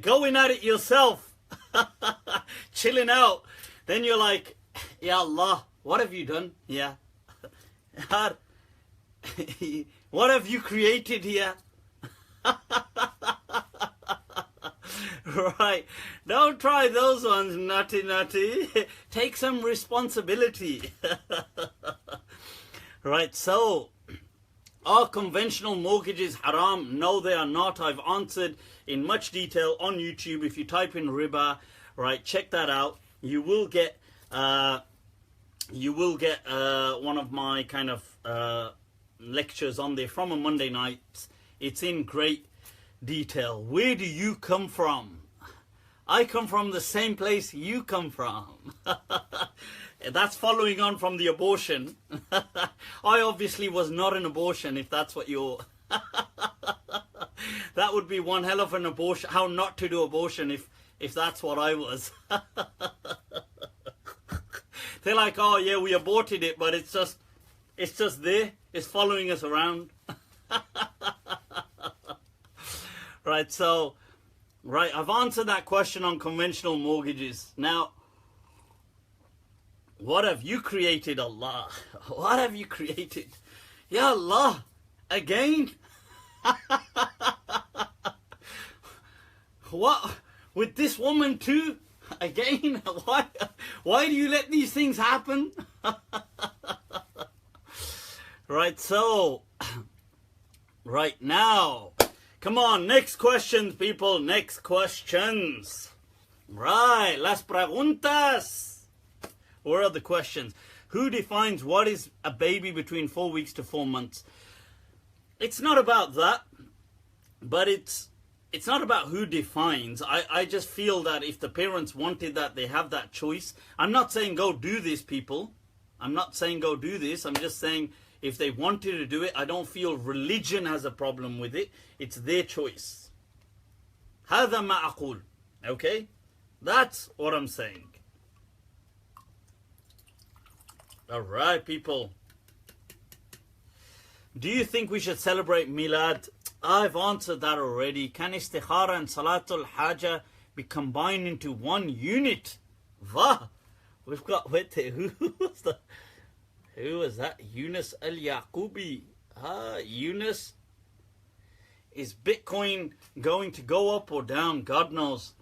going at it yourself, chilling out. Then you're like, Ya Allah, what have you done here? What have you created here? Right. Don't try those ones, nutty. Take some responsibility. Right, so are conventional mortgages haram? No, they are not. I've answered in much detail on YouTube. If you type in riba, right, check that out. You will get one of my kind of lectures on there from a Monday night. It's in great detail. Where do you come from? I come from the same place you come from. That's following on from the abortion. I obviously was not an abortion, if that's what you're... That would be one hell of an abortion. How not to do abortion if that's what I was. They're like, oh yeah, we aborted it, but it's just there. It's following us around. Right, so, right, I've answered that question on conventional mortgages. Now, what have you created, Allah? What have you created? Ya Allah, again? What? With this woman too? Again? Why do you let these things happen? Right, so, right now, come on, next questions, people, next questions. Right, las preguntas. What are the questions? Who defines what is a baby between 4 weeks to 4 months? It's not about that, but it's not about who defines. I just feel that if the parents wanted that, they have that choice. I'm not saying go do this, people. I'm not saying go do this. I'm just saying if they wanted to do it, I don't feel religion has a problem with it. It's their choice. هذا ما أقول. Okay? That's what I'm saying. Alright, people. Do you think we should celebrate Milad? I've answered that already. Can Istikhara and Salatul Haja be combined into one unit? Vah! We've got, wait, who was that? Yunus al-Yaqubi. Yunus. Is Bitcoin going to go up or down? God knows.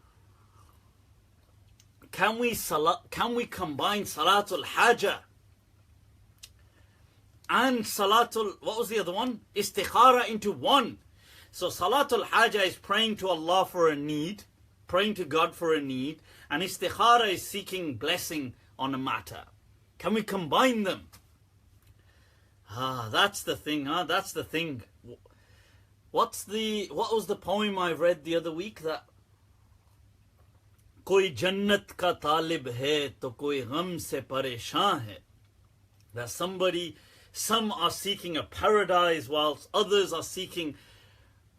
Can we combine Salatul Haja and Salatul, what was the other one? Istikhara into one. So Salatul Haja is praying to Allah for a need, praying to God for a need, and Istikhara is seeking blessing on a matter. Can we combine them? That's the thing, that's the thing. What was the poem I read the other week? That Koi jannat ka talib hai to koi gham se pareshan hai. That some are seeking a paradise whilst others are seeking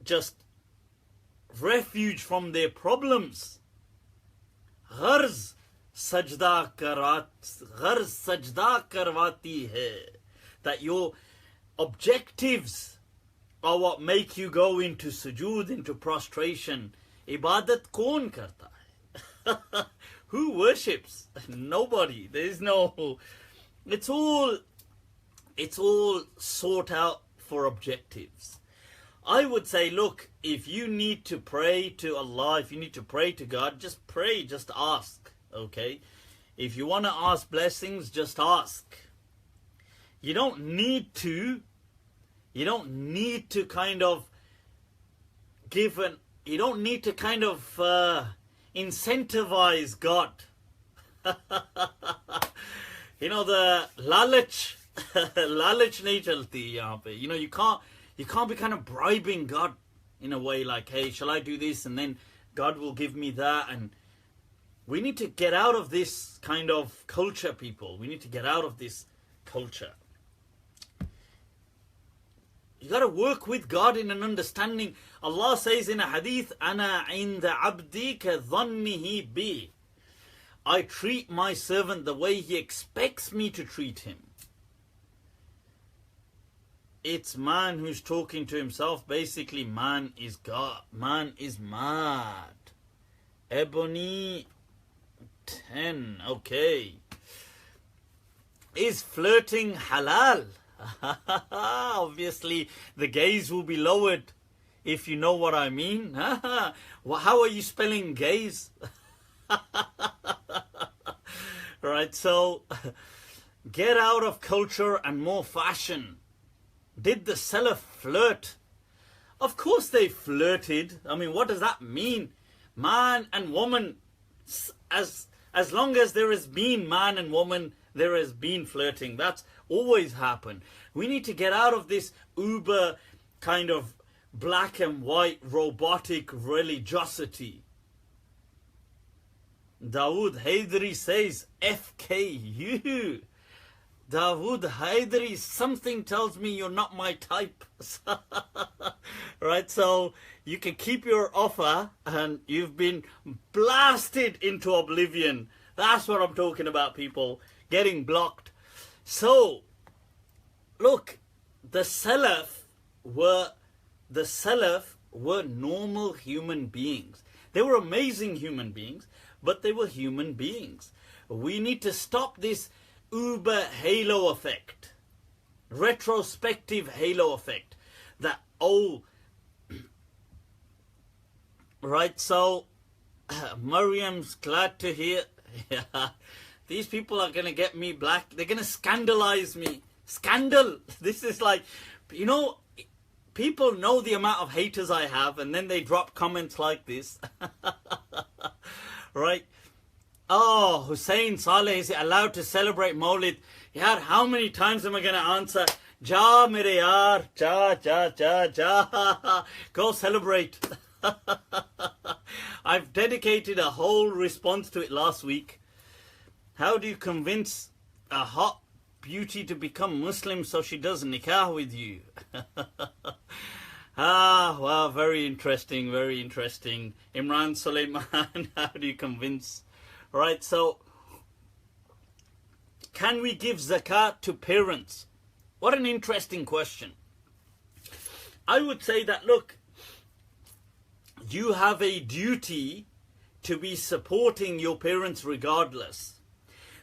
just refuge from their problems. Gharz sajda karwati hai. That your objectives are what make you go into sujood, into prostration. Ibadat kaun karta hai? Who worships? Nobody. There is no... It's all sought out for objectives. I would say, look, if you need to pray to Allah, if you need to pray to God, just pray, just ask, okay? If you want to ask blessings, just ask. You don't need to kind of incentivize God. You know, the lalach nahi chalti yahan pe. You know, you can't be kind of bribing God in a way like, hey, shall I do this? And then God will give me that. And we need to get out of this kind of culture, people. We need to get out of this culture. You got to work with God in an understanding. Allah says in a hadith, Ana inda abdi ka dhannihi bi. I treat my servant the way he expects me to treat him. It's man who's talking to himself. Basically, man is God. Man is mad. Ebony 10. Okay. Is flirting halal? Obviously, the gaze will be lowered if you know what I mean. Well, how are you spelling gaze? Right, so get out of culture and more fashion. Did the Salaf flirt? Of course they flirted. I mean, what does that mean? Man and woman, as long as there has been man and woman, there has been flirting. That's always happened. We need to get out of this uber kind of black and white robotic religiosity. Dawood Haidari says, FKU. Dawood Haidari, something tells me you're not my type. Right, so you can keep your offer and you've been blasted into oblivion. That's what I'm talking about, people. Getting blocked. So, look, the Salaf were normal human beings. They were amazing human beings, but they were human beings. We need to stop this uber halo effect, retrospective halo effect. That, oh, right, so Mariam's glad to hear. Yeah, these people are going to get me black. They're going to scandalize me. Scandal. This is like, you know, people know the amount of haters I have, and then they drop comments like this. Right? Oh, Hussein Saleh, is it allowed to celebrate Mawlid? Yaar, how many times am I going to answer? Ja, mere yaar. Ja. Go celebrate. I've dedicated a whole response to it last week. How do you convince a hot beauty to become Muslim so she does nikah with you? Well, very interesting, very interesting. Imran Sulaiman, how do you convince? Right, so can we give zakat to parents? What an interesting question. I would say that, look, you have a duty to be supporting your parents regardless.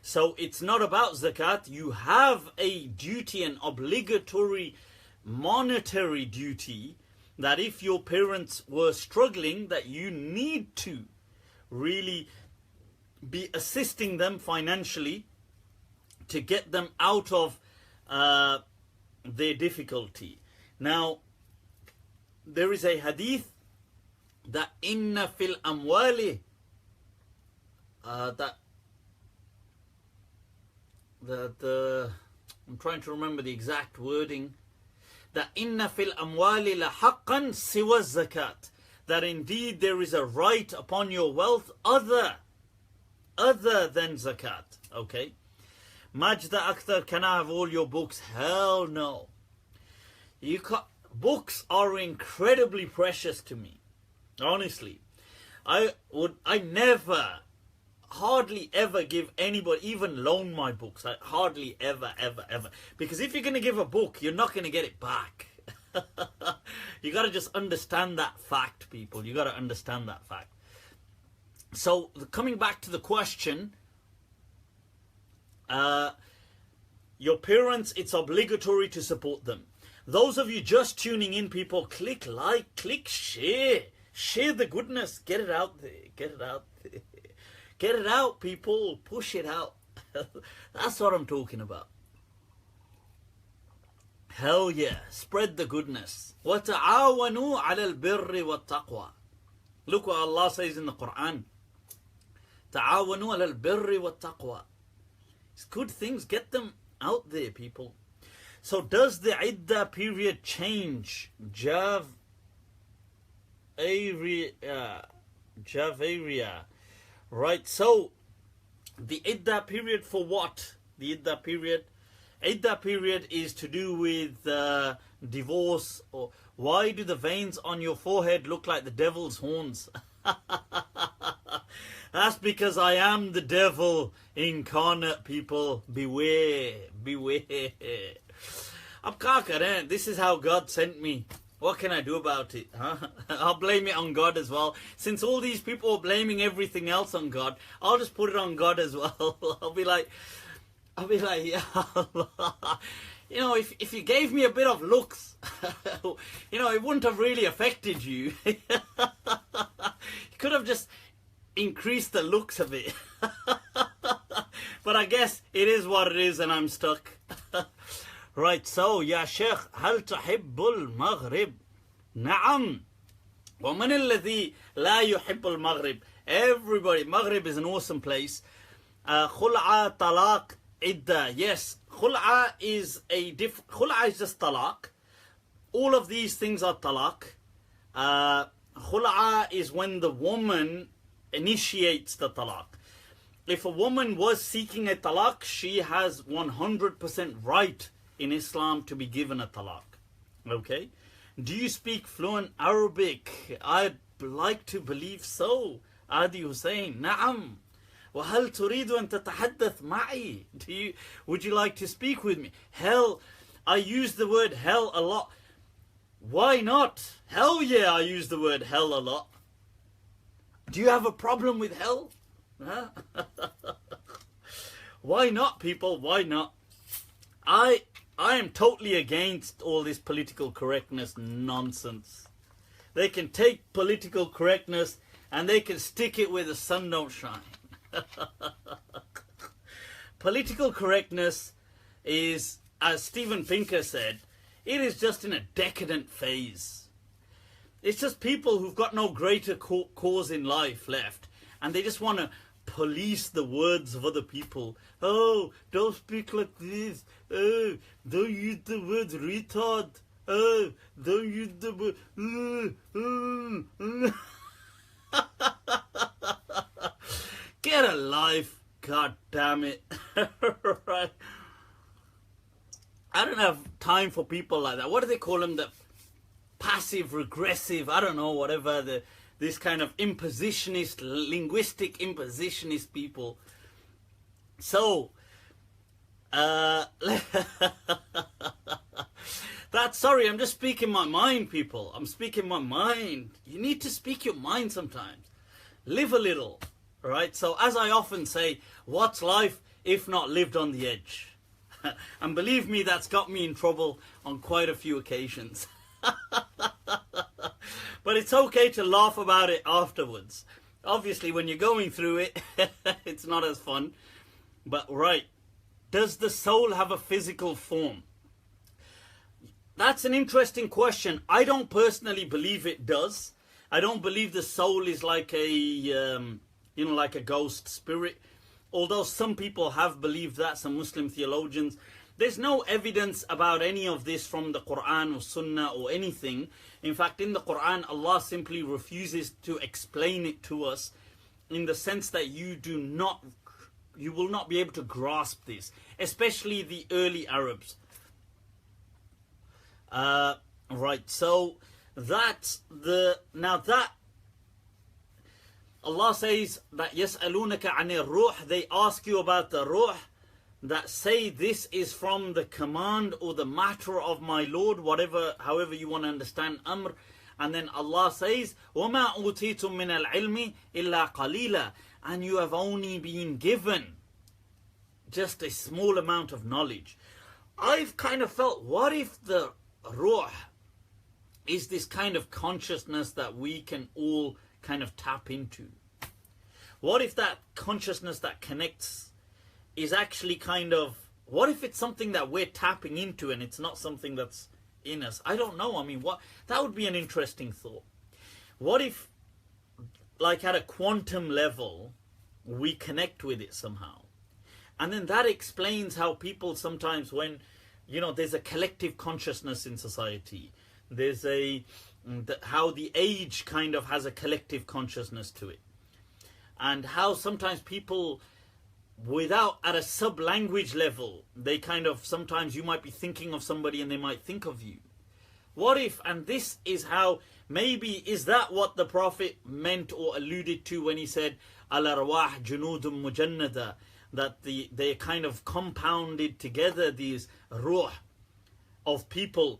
So it's not about zakat. You have a duty, an obligatory monetary duty, that if your parents were struggling, that you need to really be assisting them financially to get them out of their difficulty. Now, there is a hadith that inna fil amwali, I'm trying to remember the exact wording, that inna fil amwali la haqqan siwa zakat, that indeed there is a right upon your wealth other than zakat. Okay, Majda Akhtar, can I have all your books? Hell no. You can't. Books are incredibly precious to me. Honestly, I never, hardly ever give anybody, even loan my books. I hardly ever. Because if you're going to give a book, you're not going to get it back. You got to just understand that fact, people. You got to understand that fact. So, coming back to the question, your parents, it's obligatory to support them. Those of you just tuning in, people, click like, click share. Share the goodness. Get it out there. Get it out there. Get it out, people. Push it out. That's what I'm talking about. Hell yeah. Spread the goodness. وَتَعَاوَنُوا عَلَى الْبِرِّ وَالتَّقْوَى. Look what Allah says in the Qur'an. تَعَاوَنُوا عَلَى الْبِرِّ وَالتَّقْوَى. It's good things. Get them out there, people. So does the iddah period change? Javaria. Right, so the iddah period for what? The iddah period? Iddah period is to do with divorce. Or why do the veins on your forehead look like the devil's horns? That's because I am the devil incarnate, people. Beware, beware. Ab kya kare? This is how God sent me. What can I do about it? Huh? I'll blame it on God as well. Since all these people are blaming everything else on God, I'll just put it on God as well. I'll be like, yeah, Allah. You know, if you gave me a bit of looks, you know, it wouldn't have really affected you. You could have just increased the looks a bit. But I guess it is what it is and I'm stuck. Right, so, يا شيخ هل تحب المغرب؟ نعم. ومن الذي لا يحب المغرب? Everybody, Maghrib is an awesome place. خلع طلاق عدة. Yes, خلع is خلع is just talaq. All of these things are talaq. خلع is when the woman initiates the talaq. If a woman was seeking a talaq, she has 100% right in Islam to be given a talaq. Okay? Do you speak fluent Arabic? I'd like to believe so. Adi Hussein, نعم. وهل تريد أن تتحدث معي? Would you like to speak with me? Hell, I use the word hell a lot. Why not? Hell yeah, I use the word hell a lot. Do you have a problem with hell? Huh? Why not, people? Why not? I am totally against all this political correctness nonsense. They can take political correctness and they can stick it where the sun don't shine. Political correctness is, as Steven Pinker said, it is just in a decadent phase. It's just people who've got no greater cause in life left, and they just want to police the words of other people. Oh, don't speak like this. Oh, don't use the word retard. Oh, don't use the word. Get a life, god damn it. Right. I don't have time for people like that. What do they call them? The passive, regressive, I don't know, whatever, this kind of impositionist, linguistic impositionist people. So, sorry, I'm just speaking my mind, people. I'm speaking my mind. You need to speak your mind sometimes. Live a little, right? So, as I often say, what's life if not lived on the edge? And believe me, that's got me in trouble on quite a few occasions. But it's okay to laugh about it afterwards. Obviously, when you're going through it, it's not as fun. But right, does the soul have a physical form? That's an interesting question. I don't personally believe it does. I don't believe the soul is like a, like a ghost spirit. Although some people have believed that, some Muslim theologians. There's no evidence about any of this from the Qur'an or Sunnah or anything. In fact, in the Qur'an, Allah simply refuses to explain it to us in the sense that you will not be able to grasp this, especially the early Arabs. Right, so Allah says that يَسْأَلُونَكَ عَنِ الرُّوحِ, they ask you about the ruh, that say this is from the command or the matter of my Lord, however you want to understand amr. And then Allah says, وَمَا أُوتِيتُم مِّنَ الْعِلْمِ إِلَّا قَلِيلًا, and you have only been given just a small amount of knowledge. I've kind of felt, what if the ruh is this kind of consciousness that we can all kind of tap into? What if that consciousness that connects is actually what if it's something that we're tapping into and it's not something that's in us? I don't know. I mean, that would be an interesting thought. What if, like at a quantum level, we connect with it somehow? And then that explains how people sometimes, when, there's a collective consciousness in society, there's how the age kind of has a collective consciousness to it. And how sometimes people, at a sub-language level, they sometimes you might be thinking of somebody and they might think of you. What if, and this is how, maybe, is that what the Prophet meant or alluded to when he said, Al-arwah junudun mujannada, that they kind of compounded together, these ruh of people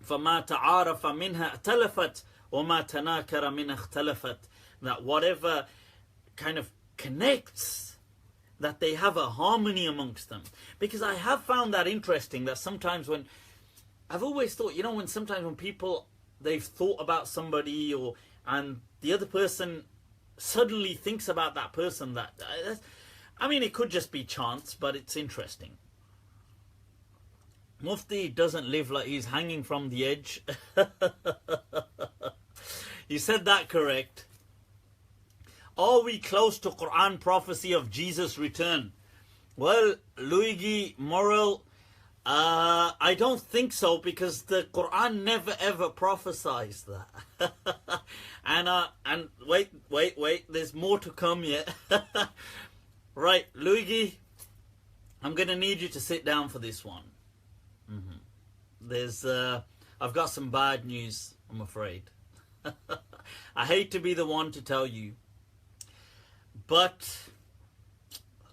فَمَا تَعَارَفَ مِنْهَا اختلفت وَمَا تَنَاكَرَ مِنْهَا اختلفت. That whatever kind of connects, that they have a harmony amongst them. Because I have found that interesting, that sometimes when, I've always thought, when sometimes when people, they've thought about somebody, and the other person suddenly thinks about that person, it could just be chance, but it's interesting. Mufti doesn't live like he's hanging from the edge. You said that correct. Are we close to Qur'an prophecy of Jesus' return? Well, Luigi Morel, I don't think so, because the Qur'an never ever prophesies that. and wait, there's more to come yet. Right, Luigi, I'm going to need you to sit down for this one. I've got some bad news, I'm afraid. I hate to be the one to tell you, but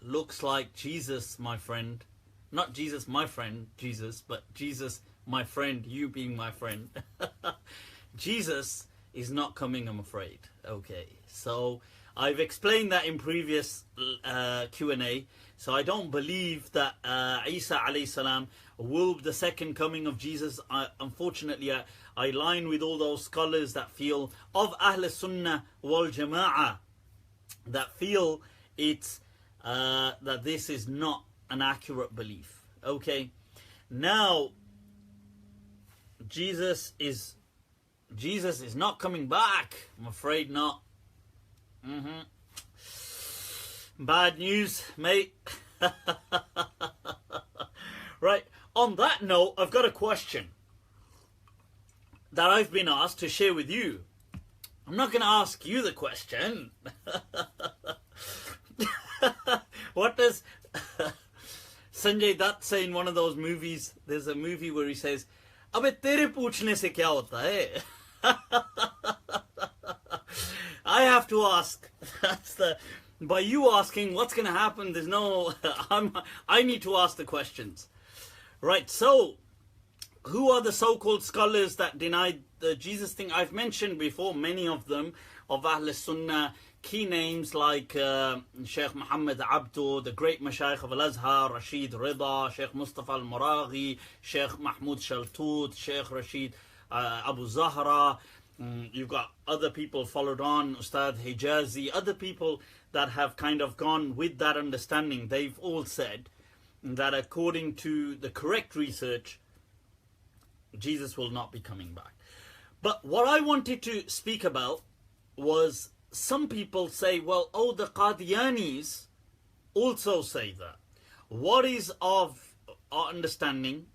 looks like Jesus, my friend, not Jesus, my friend, Jesus, but Jesus, my friend, you being my friend. Jesus is not coming, I'm afraid. Okay, so I've explained that in previous Q&A. So I don't believe that Isa alayhi salam will be the second coming of Jesus. Unfortunately, I line with all those scholars that feel, of Ahl Sunnah wal Jama'ah, that feel it's that this is not an accurate belief. Okay, now Jesus is not coming back. I'm afraid not. Bad news, mate. Right, on that note, I've got a question that I've been asked to share with you. I'm not going to ask you the question. What does Sanjay Dutt say in one of those movies? There's a movie where he says, "Abhe tere poochne se kya hota hai?" I have to ask. By you asking what's going to happen, there's no... I need to ask the questions. Right, so, who are the so-called scholars that denied the Jesus thing? I've mentioned before many of them, of Ahl Sunnah, key names like Sheikh Muhammad Abdu, the great Mashaykh of Al-Azhar, Rashid Rida, Sheikh Mustafa Al-Maraghi, Sheikh Mahmoud Shaltut, Sheikh Rashid Abu Zahra. You've got other people followed on, Ustad Hijazi, other people that have kind of gone with that understanding. They've all said that according to the correct research, Jesus will not be coming back. But what I wanted to speak about was, some people say, well, the Qadiyanis also say that. What is of our understanding?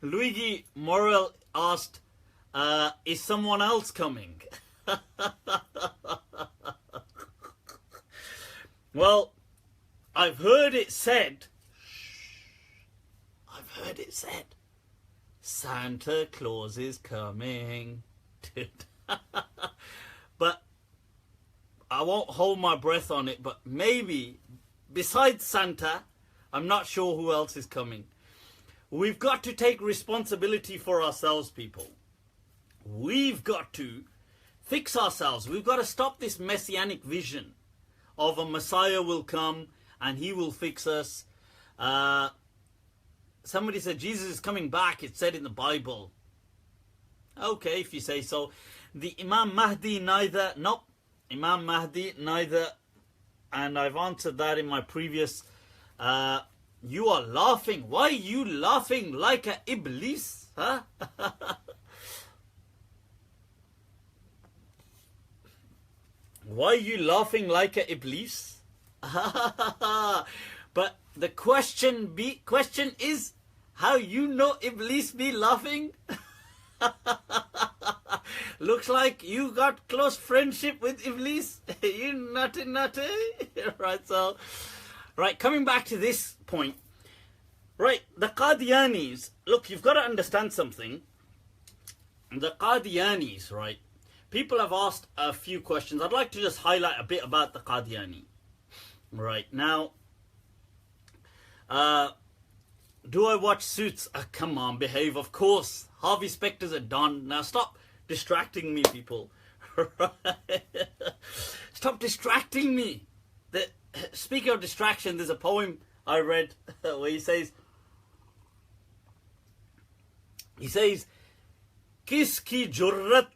Luigi Morel asked, is someone else coming? Well, I've heard it said, Santa Claus is coming. But I won't hold my breath on it, but maybe, besides Santa, I'm not sure who else is coming. We've got to take responsibility for ourselves, people. We've got to fix ourselves. We've got to stop this messianic vision of a Messiah will come and he will fix us. Somebody said Jesus is coming back. It's said in the Bible. Okay, if you say so. The Imam Mahdi neither. Nope. Imam Mahdi neither. And I've answered that in my previous. You are laughing. Why are you laughing like a Iblis? Huh? Why are you laughing like a Iblis? But the question is, how you know Iblis be laughing? Looks like you got close friendship with Iblis. You nutty. Right, so, right, coming back to this point. Right, the Qadiyanis, look, you've got to understand something. The Qadiyanis, right, people have asked a few questions. I'd like to just highlight a bit about the Qadiani. Right, now, Do I watch Suits? Come on, behave, of course. Harvey Specter's a Don. Now stop distracting me, people. Stop distracting me. Speaking of distraction, there's a poem I read where he says, Kis ki jurrat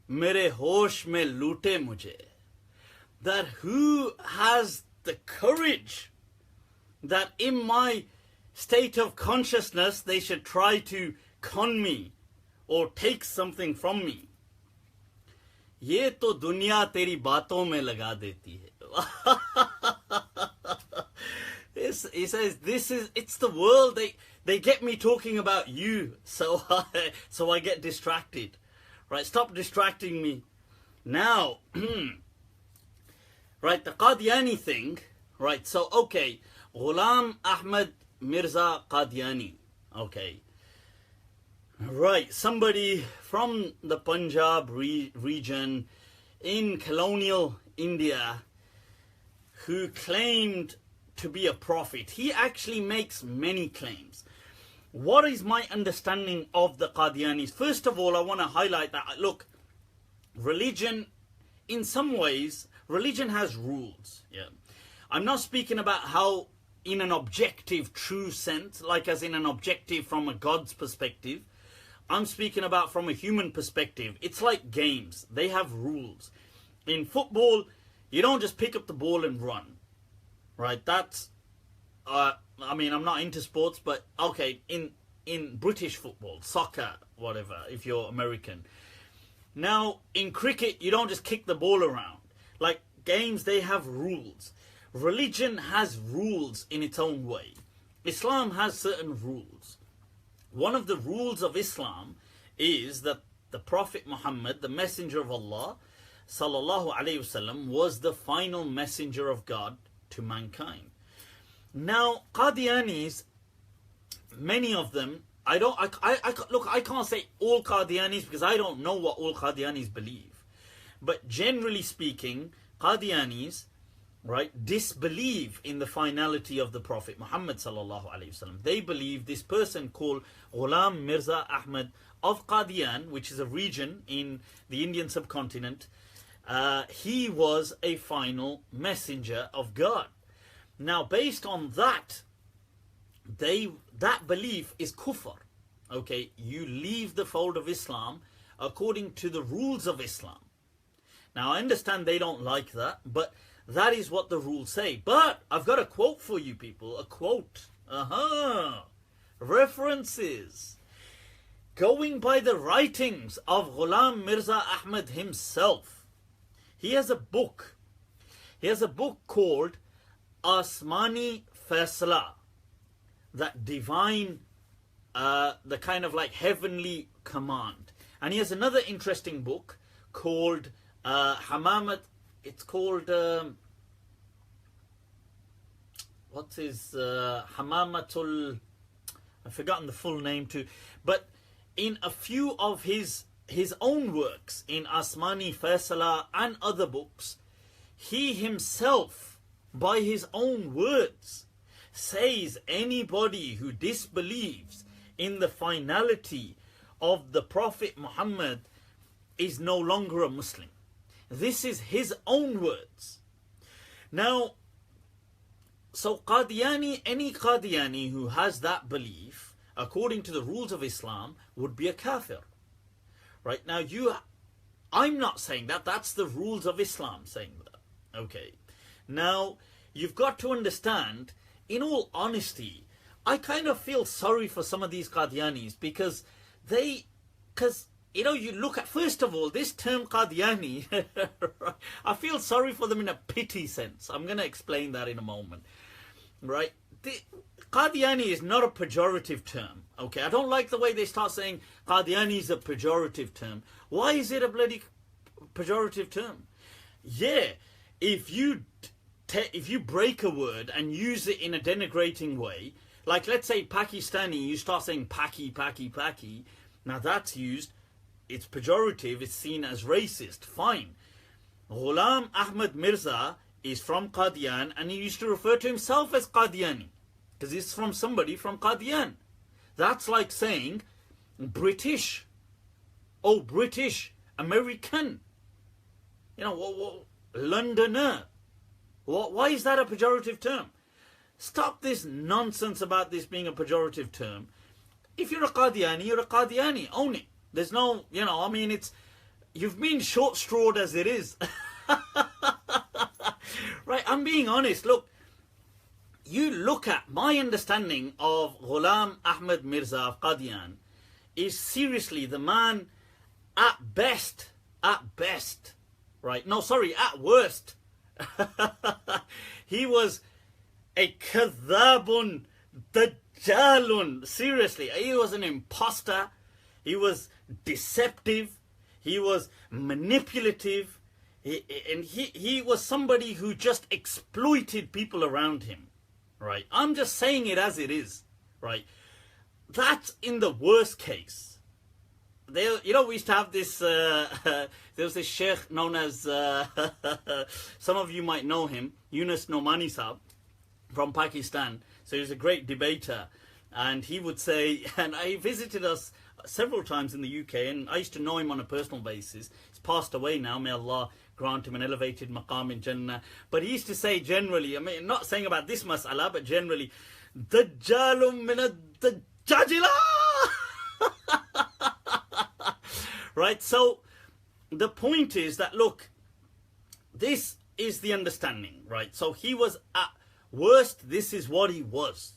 mere hosh mein loote mujhe. That who has the courage that in my state of consciousness they should try to con me or take something from me. Ye to dunya teri baaton mein laga deti hai. He says, it's the world. They get me talking about you, so I get distracted. Right, stop distracting me. Now, right, the Qadiyani thing, right, so, okay, Ghulam Ahmad Mirza Qadiyani, okay. Right, somebody from the Punjab region in colonial India who claimed to be a prophet. He actually makes many claims. What is my understanding of the Qadiyanis? First of all, I want to highlight that, look, religion, in some ways, religion has rules. Yeah, I'm not speaking about how in an objective, true sense, like as in an objective from a God's perspective. I'm speaking about from a human perspective. It's like games. They have rules. In football, you don't just pick up the ball and run. Right, that's, I mean, I'm not into sports, but okay, in British football, soccer, whatever, if you're American. Now, in cricket, you don't just kick the ball around. Like, games, they have rules. Religion has rules in its own way. Islam has certain rules. One of the rules of Islam is that the Prophet Muhammad, the Messenger of Allah, sallallahu alaihi wasallam, was the final messenger of God to mankind. Now, Qadiyanis, many of them, look, I can't say all Qadiyanis because I don't know what all Qadiyanis believe. But generally speaking, Qadiyanis, right, disbelieve in the finality of the Prophet Muhammad sallallahu alaihi wasallam. They believe this person called Ghulam Mirza Ahmad of Qadian, which is a region in the Indian subcontinent, he was a final messenger of God. Now, based on that, that belief is kufr. Okay, you leave the fold of Islam according to the rules of Islam. Now, I understand they don't like that, but that is what the rules say. But I've got a quote for you people, a quote. References. Going by the writings of Ghulam Mirza Ahmad himself. He has a book. He has a book called Asmani Faisla, that divine, the kind of like heavenly command. And he has another interesting book called Hamamat. It's called what's his Hamamatul. I've forgotten the full name too. But in a few of his own works, in Asmani Faisala and other books, he himself, by his own words, says anybody who disbelieves in the finality of the Prophet Muhammad is no longer a Muslim. This is his own words. Now, so Qadiani, any Qadiani who has that belief, according to the rules of Islam, would be a kafir. Right, now I'm not saying that, that's the rules of Islam saying that. Okay, now you've got to understand, in all honesty, I kind of feel sorry for some of these Qadianis because you know, you look at, first of all, this term Qadiani, I feel sorry for them in a pity sense. I'm going to explain that in a moment. Right, Qadiani is not a pejorative term. Okay, I don't like the way they start saying Qadiani is a pejorative term. Why is it a bloody pejorative term? Yeah, if you break a word and use it in a denigrating way, like let's say Pakistani, you start saying Paki, Paki, Paki. Now that's used, it's pejorative, it's seen as racist. Fine. Ghulam Ahmad Mirza is from Qadian and he used to refer to himself as Qadiani. Because it's from somebody from Qadian. That's like saying British. Oh, British, American. You know, Londoner. Why is that a pejorative term? Stop this nonsense about this being a pejorative term. If you're a Qadiani, you're a Qadiani. Own it. There's no, you know, I mean, you've been short-strawed as it is. Right, I'm being honest. Look, you look at my understanding of Ghulam Ahmad Mirza of Qadian is seriously the man at best, right? No, sorry, at worst. He was a kadhabun, dajjalun. Seriously, he was an imposter. He was deceptive. He was manipulative. He was somebody who just exploited people around him. Right? I'm just saying it as it is. Right? That's in the worst case. You know, we used to have this, there was this sheikh known as, some of you might know him, Yunus Nomani Sahab from Pakistan. So he was a great debater. And he would say, and he visited us several times in the UK, and I used to know him on a personal basis. He's passed away now, may Allah grant him an elevated maqam in Jannah. But he used to say generally, I mean, not saying about this mas'ala, but generally, Dajjalum min ad-Dajjajila! Right, so the point is that, look, this is the understanding, right? So he was at worst, this is what he was.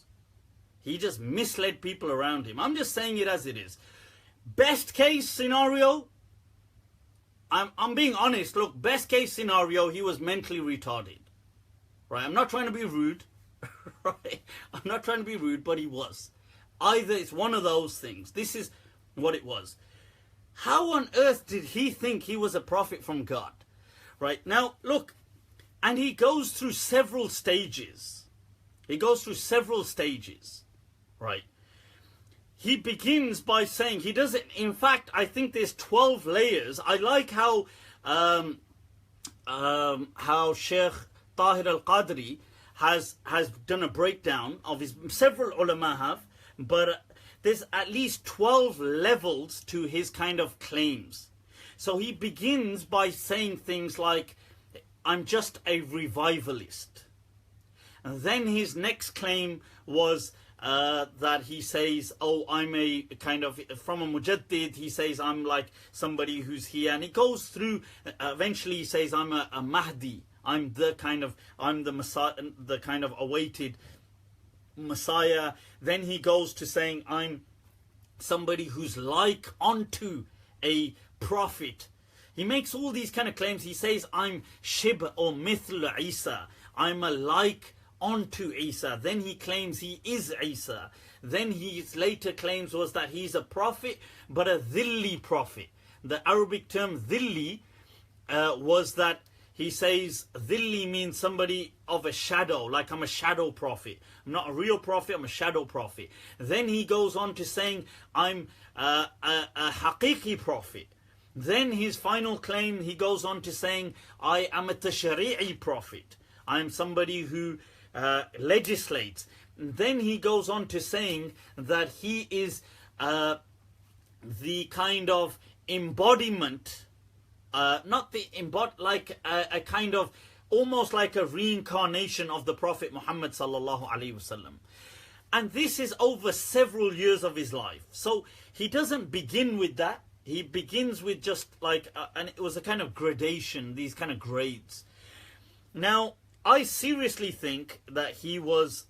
He just misled people around him. I'm just saying it as it is. Best case scenario, I'm being honest. Look, best case scenario, he was mentally retarded. Right? I'm not trying to be rude. Right? I'm not trying to be rude, but he was. Either it's one of those things. This is what it was. How on earth did he think he was a prophet from God? Right? Now, look, and he goes through several stages. He goes through several stages. Right? He begins by saying, he doesn't, in fact, I think there's 12 layers. I like how Sheikh Tahir al-Qadri has done a breakdown of his, several ulama have, but there's at least 12 levels to his kind of claims. So he begins by saying things like, I'm just a revivalist. And then his next claim was that he says, oh, I'm a kind of, from a mujaddid, he says, I'm like somebody who's here. And he goes through, eventually he says, I'm a Mahdi. I'm the Messiah, the kind of awaited Messiah. Then he goes to saying, I'm somebody who's like unto a prophet. He makes all these kind of claims. He says, I'm Shib or Mithl Isa. I'm a like onto Isa. Then he claims he is Isa. Then his later claims was that he's a prophet, but a dhilli prophet. The Arabic term dhilli was that he says dhilli means somebody of a shadow, like I'm a shadow prophet. I'm not a real prophet, I'm a shadow prophet. Then he goes on to saying I'm a haqiqi prophet. Then his final claim, he goes on to saying I am a tashri'i prophet. I'm somebody who legislates. Then he goes on to saying that he is the kind of embodiment, not the like a kind of almost like a reincarnation of the Prophet Muhammad sallallahu alaihi wasallam. And this is over several years of his life. So he doesn't begin with that. He begins with just like, and it was a kind of gradation, these kind of grades. Now, I seriously think that it was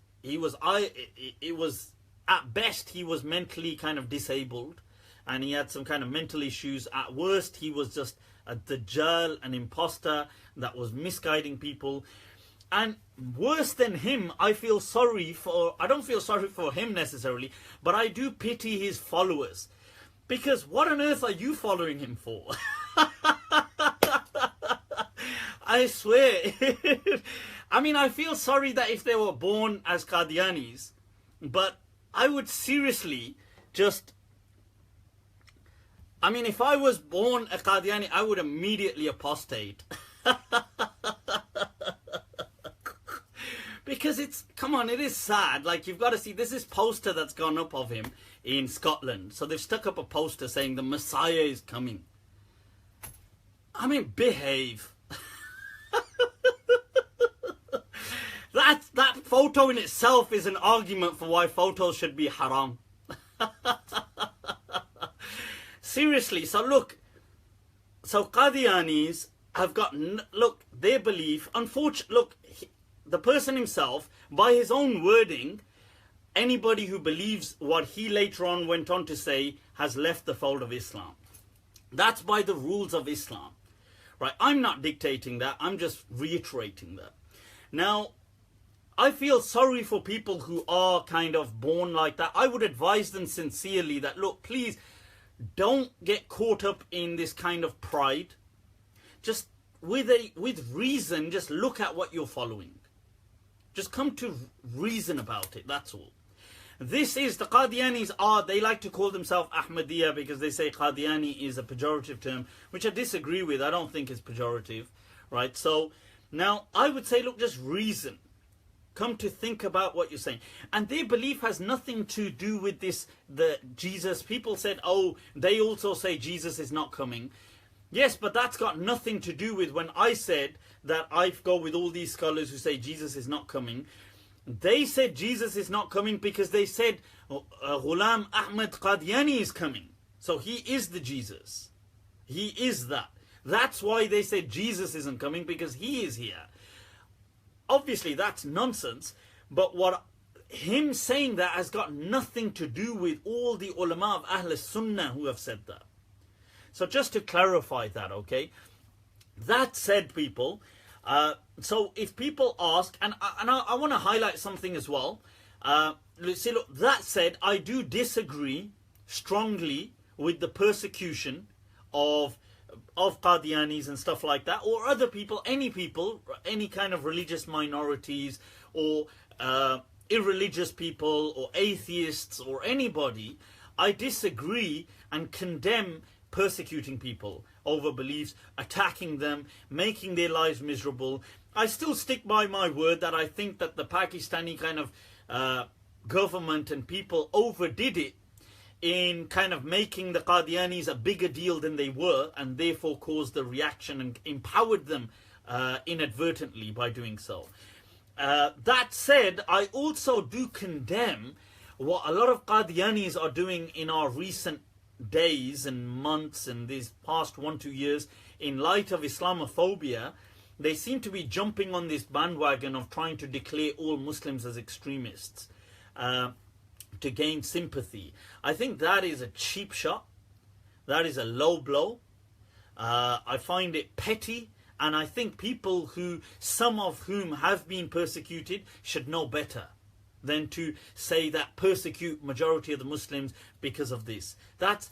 at best he was mentally kind of disabled, and he had some kind of mental issues. At worst, he was just a dajjal, an imposter that was misguiding people. And worse than him, I don't feel sorry for him necessarily, but I do pity his followers. Because what on earth are you following him for? I swear. I mean, I feel sorry that if they were born as Qadiyanis, but I would seriously just... I mean, if I was born a Qadiani, I would immediately apostate. Because it's, come on, it is sad. Like, you've got to see, this is poster that's gone up of him in Scotland. So they've stuck up a poster saying the Messiah is coming. I mean, behave. That photo in itself is an argument for why photos should be haram. Seriously, so look, so Qadiyanis have got, look, their belief, unfortunately, look, the person himself, by his own wording, anybody who believes what he later on went on to say has left the fold of Islam. That's by the rules of Islam. Right? I'm not dictating that, I'm just reiterating that. Now, I feel sorry for people who are kind of born like that. I would advise them sincerely that, look, please, don't get caught up in this kind of pride. Just with reason, just look at what you're following. Just come to reason about it, that's all. This is, the Qadiyanis are, they like to call themselves Ahmadiyya because they say Qadiani is a pejorative term, which I disagree with. I don't think it's pejorative, right? So, now, I would say, look, just reason. Come to think about what you're saying. And their belief has nothing to do with this, the Jesus. People said, oh, they also say Jesus is not coming. Yes, but that's got nothing to do with when I said that I go with all these scholars who say Jesus is not coming. They said Jesus is not coming because they said Ghulam Ahmad Qadiani is coming. So he is the Jesus. He is that. That's why they said Jesus isn't coming, because he is here. Obviously, that's nonsense, but what him saying that has got nothing to do with all the ulama of Ahl Sunnah who have said that. So just to clarify that, okay? That said, people, so if people ask, and I want to highlight something as well. See, look, that said, I do disagree strongly with the persecution of Qadianis and stuff like that, or other people, any kind of religious minorities, or irreligious people, or atheists, or anybody. I disagree and condemn persecuting people over beliefs, attacking them, making their lives miserable. I still stick by my word that I think that the Pakistani kind of government and people overdid it in kind of making the Qadianis a bigger deal than they were, and therefore caused the reaction and empowered them inadvertently by doing so. That said, I also do condemn what a lot of Qadianis are doing in our recent days and months and these past 1-2 years in light of Islamophobia. They seem to be jumping on this bandwagon of trying to declare all Muslims as extremists to gain sympathy. I think that is a cheap shot. That is a low blow. I find it petty, and I think people who, some of whom have been persecuted, should know better than to say that persecute majority of the Muslims because of this. That's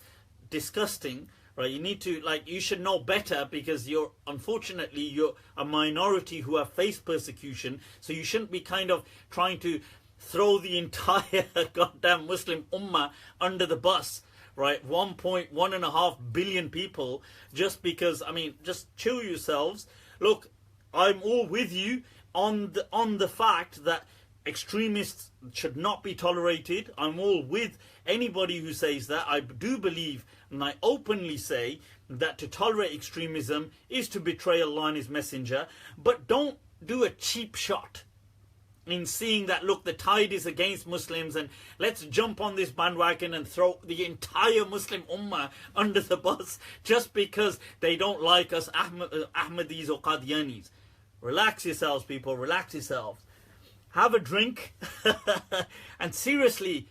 disgusting, right? You need to, you should know better, because unfortunately you're a minority who have faced persecution, so you shouldn't be kind of trying to throw the entire goddamn Muslim ummah under the bus, right? 1.5 billion people, just because, I mean, just chill yourselves. Look, I'm all with you on the fact that extremists should not be tolerated. I'm all with anybody who says that. I do believe, and I openly say, that to tolerate extremism is to betray Allah and His Messenger. But don't do a cheap shot in seeing that, look, the tide is against Muslims and let's jump on this bandwagon and throw the entire Muslim ummah under the bus just because they don't like us Ahmadis or Qadianis. Relax yourselves, people. Relax yourselves. Have a drink and seriously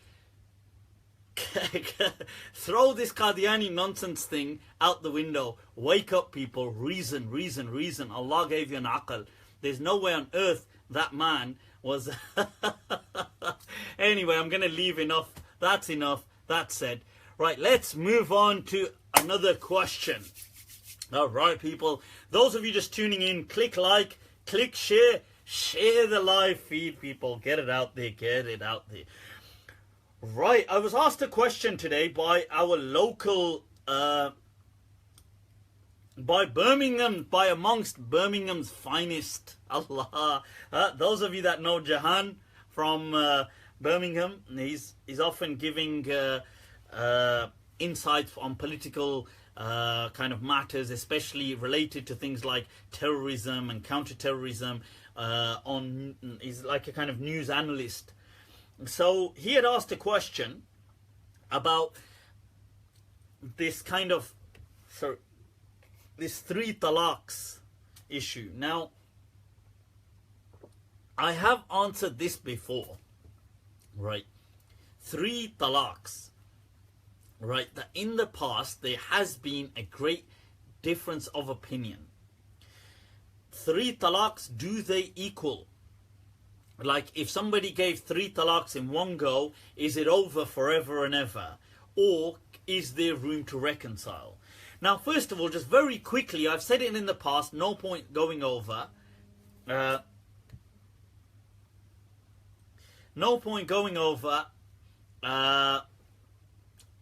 throw this Qadiani nonsense thing out the window. Wake up, people. Reason, reason, reason. Allah gave you an aql. There's no way on earth that man was... Anyway, I'm going to leave enough. That's enough. That said. Right, let's move on to another question. Alright, people. Those of you just tuning in, click like, click share. Share the live feed, people. Get it out there. Get it out there. Right, I was asked a question today by our local by Birmingham, by amongst Birmingham's finest. Allah. Those of you that know Jahan from Birmingham, he's often giving insights on political kind of matters, especially related to things like terrorism and counter-terrorism. He's like a kind of news analyst. So he had asked a question about this kind of this 3 talaqs issue. Now, I have answered this before, right? 3 talaqs, right? That in the past there has been a great difference of opinion. 3 talaqs, do they equal? Like, if somebody gave 3 talaqs in one go, is it over forever and ever? Or is there room to reconcile? Now, first of all, just very quickly, I've said it in the past, no point going over. No point going over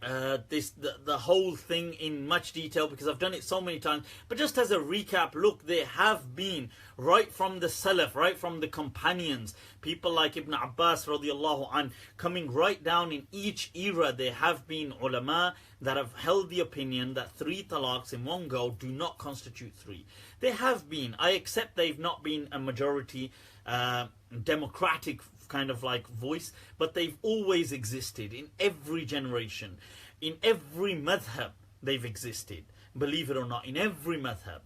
the whole thing in much detail, because I've done it so many times. But just as a recap, look, there have been, right from the Salaf, right from the companions, people like Ibn Abbas radiallahu anh, coming right down in each era, there have been ulama that have held the opinion that 3 talaqs in one go do not constitute 3. There have been, I accept they've not been a majority democratic kind of like voice, but they've always existed in every generation, in every madhab they've existed, believe it or not, in every madhab.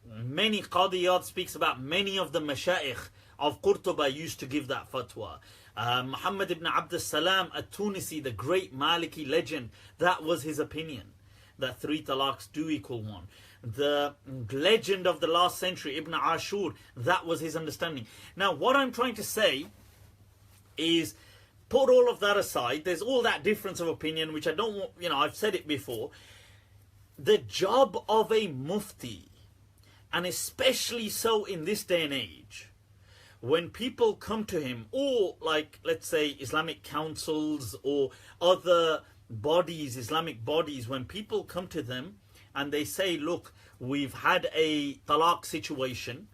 Many Qadiyat speaks about many of the mashayikh of Qurtuba used to give that fatwa. Muhammad ibn Abd Salam at-Tunisi, the great Maliki legend, that was his opinion, that 3 talaqs do equal 1. The legend of the last century, Ibn Ashur, that was his understanding. Now, what I'm trying to say is, put all of that aside. There's all that difference of opinion, which I don't want, I've said it before. The job of a mufti, and especially so in this day and age, when people come to him, or like, let's say, Islamic councils or other bodies, Islamic bodies, when people come to them and they say, look, we've had a talaq situation,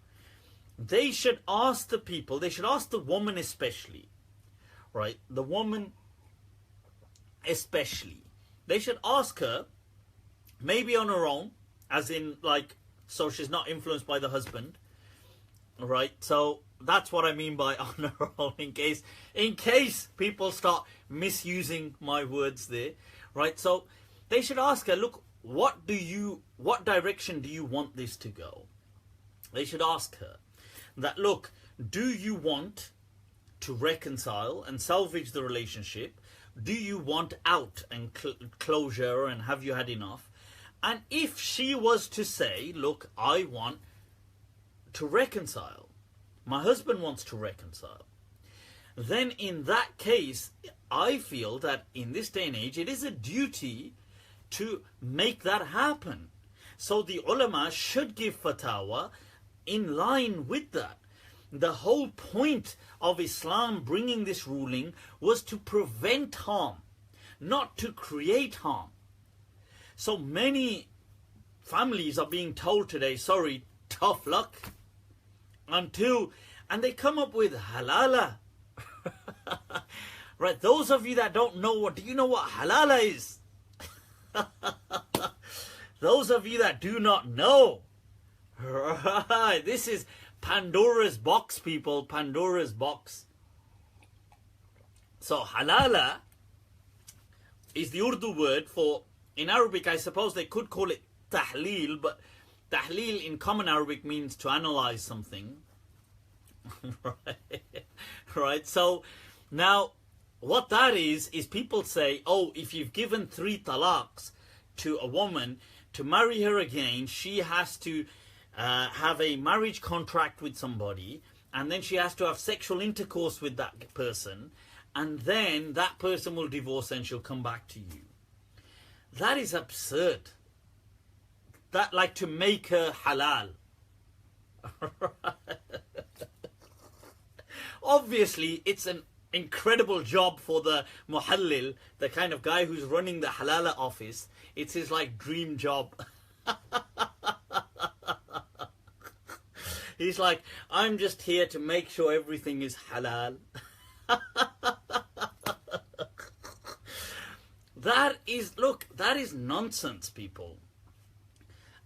they should ask the people, they should ask the woman especially, right? The woman especially. They should ask her, maybe on her own, as in like, so she's not influenced by the husband, right? So that's what I mean by on her own, in case people start misusing my words there, right? So they should ask her, look, what direction do you want this to go? They should ask her that, look, do you want to reconcile and salvage the relationship? Do you want out and closure, and have you had enough? And if she was to say, look, I want to reconcile, my husband wants to reconcile, then in that case, I feel that in this day and age, it is a duty to make that happen. So the ulama should give fatwa in line with that. The whole point of Islam bringing this ruling was to prevent harm, not to create harm. So many families are being told today, sorry, tough luck, and they come up with halala. Right, those of you that don't know, do you know what halala is? Those of you that do not know, right, this is Pandora's box, people, Pandora's box. So halala is the Urdu word for, in Arabic I suppose they could call it tahleel, but tahleel in common Arabic means to analyze something. Right, so now what that is people say, oh, if you've given 3 talaqs to a woman, to marry her again, she has to have a marriage contract with somebody, and then she has to have sexual intercourse with that person, and then that person will divorce and she'll come back to you. That is absurd. That, like, to make her halal. Obviously, it's an incredible job for the muhallil, the kind of guy who's running the halala office. It's his like dream job. He's like, I'm just here to make sure everything is halal. That is nonsense, people.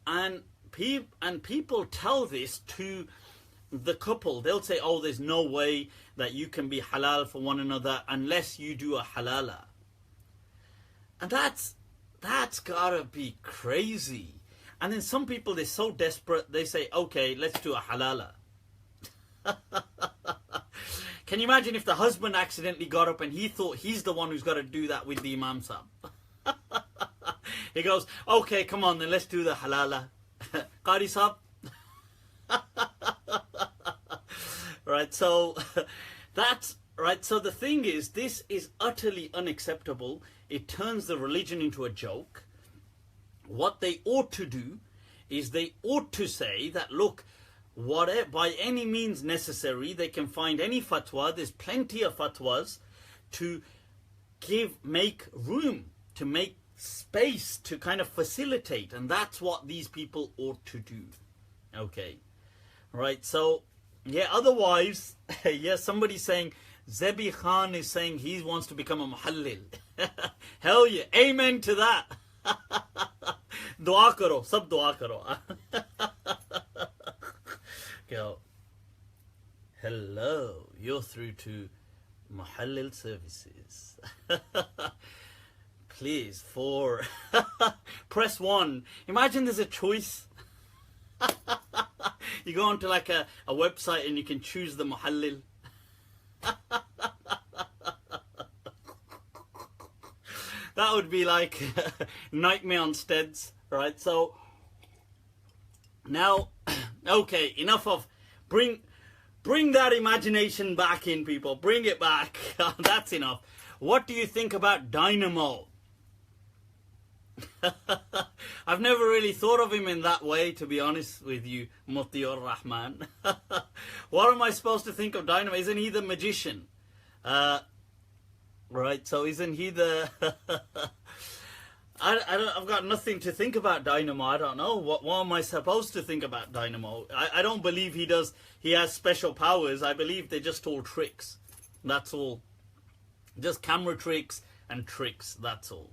And people tell this to the couple. They'll say, oh, there's no way that you can be halal for one another unless you do a halala. And that's gotta be crazy. And then some people, they're so desperate, they say, okay, let's do a halala. Can you imagine if the husband accidentally got up and he thought he's the one who's got to do that with the Imam Sahib? He goes, okay, come on then, let's do the halala. Qari Sahib. Right, so that's right. So the thing is, this is utterly unacceptable. It turns the religion into a joke. What they ought to do is they ought to say that, look, whatever, by any means necessary, they can find any fatwa. There's plenty of fatwas to make room, to make space, to kind of facilitate. And that's what these people ought to do. Okay. Right. So, yeah, otherwise, yeah, somebody's saying, Zebi Khan is saying he wants to become a muhallil. Hell yeah. Amen to that. Dua karo. Sab dua karo. Go. Hello. You're through to Muhallil Services. Please, press 1. Imagine there's a choice. You go onto like a website and you can choose the muhallil. That would be like nightmare on steads, right? So now, okay, enough of bring that imagination back in, people. Bring it back. That's enough. What do you think about Dynamo? I've never really thought of him in that way, to be honest with you, Mufti or Rahman. What am I supposed to think of Dynamo? Isn't he the magician? Right, so isn't he the... I've got nothing to think about Dynamo. I don't know. What am I supposed to think about Dynamo? I don't believe he has special powers. I believe they're just all tricks. That's all. Just camera tricks and tricks. That's all.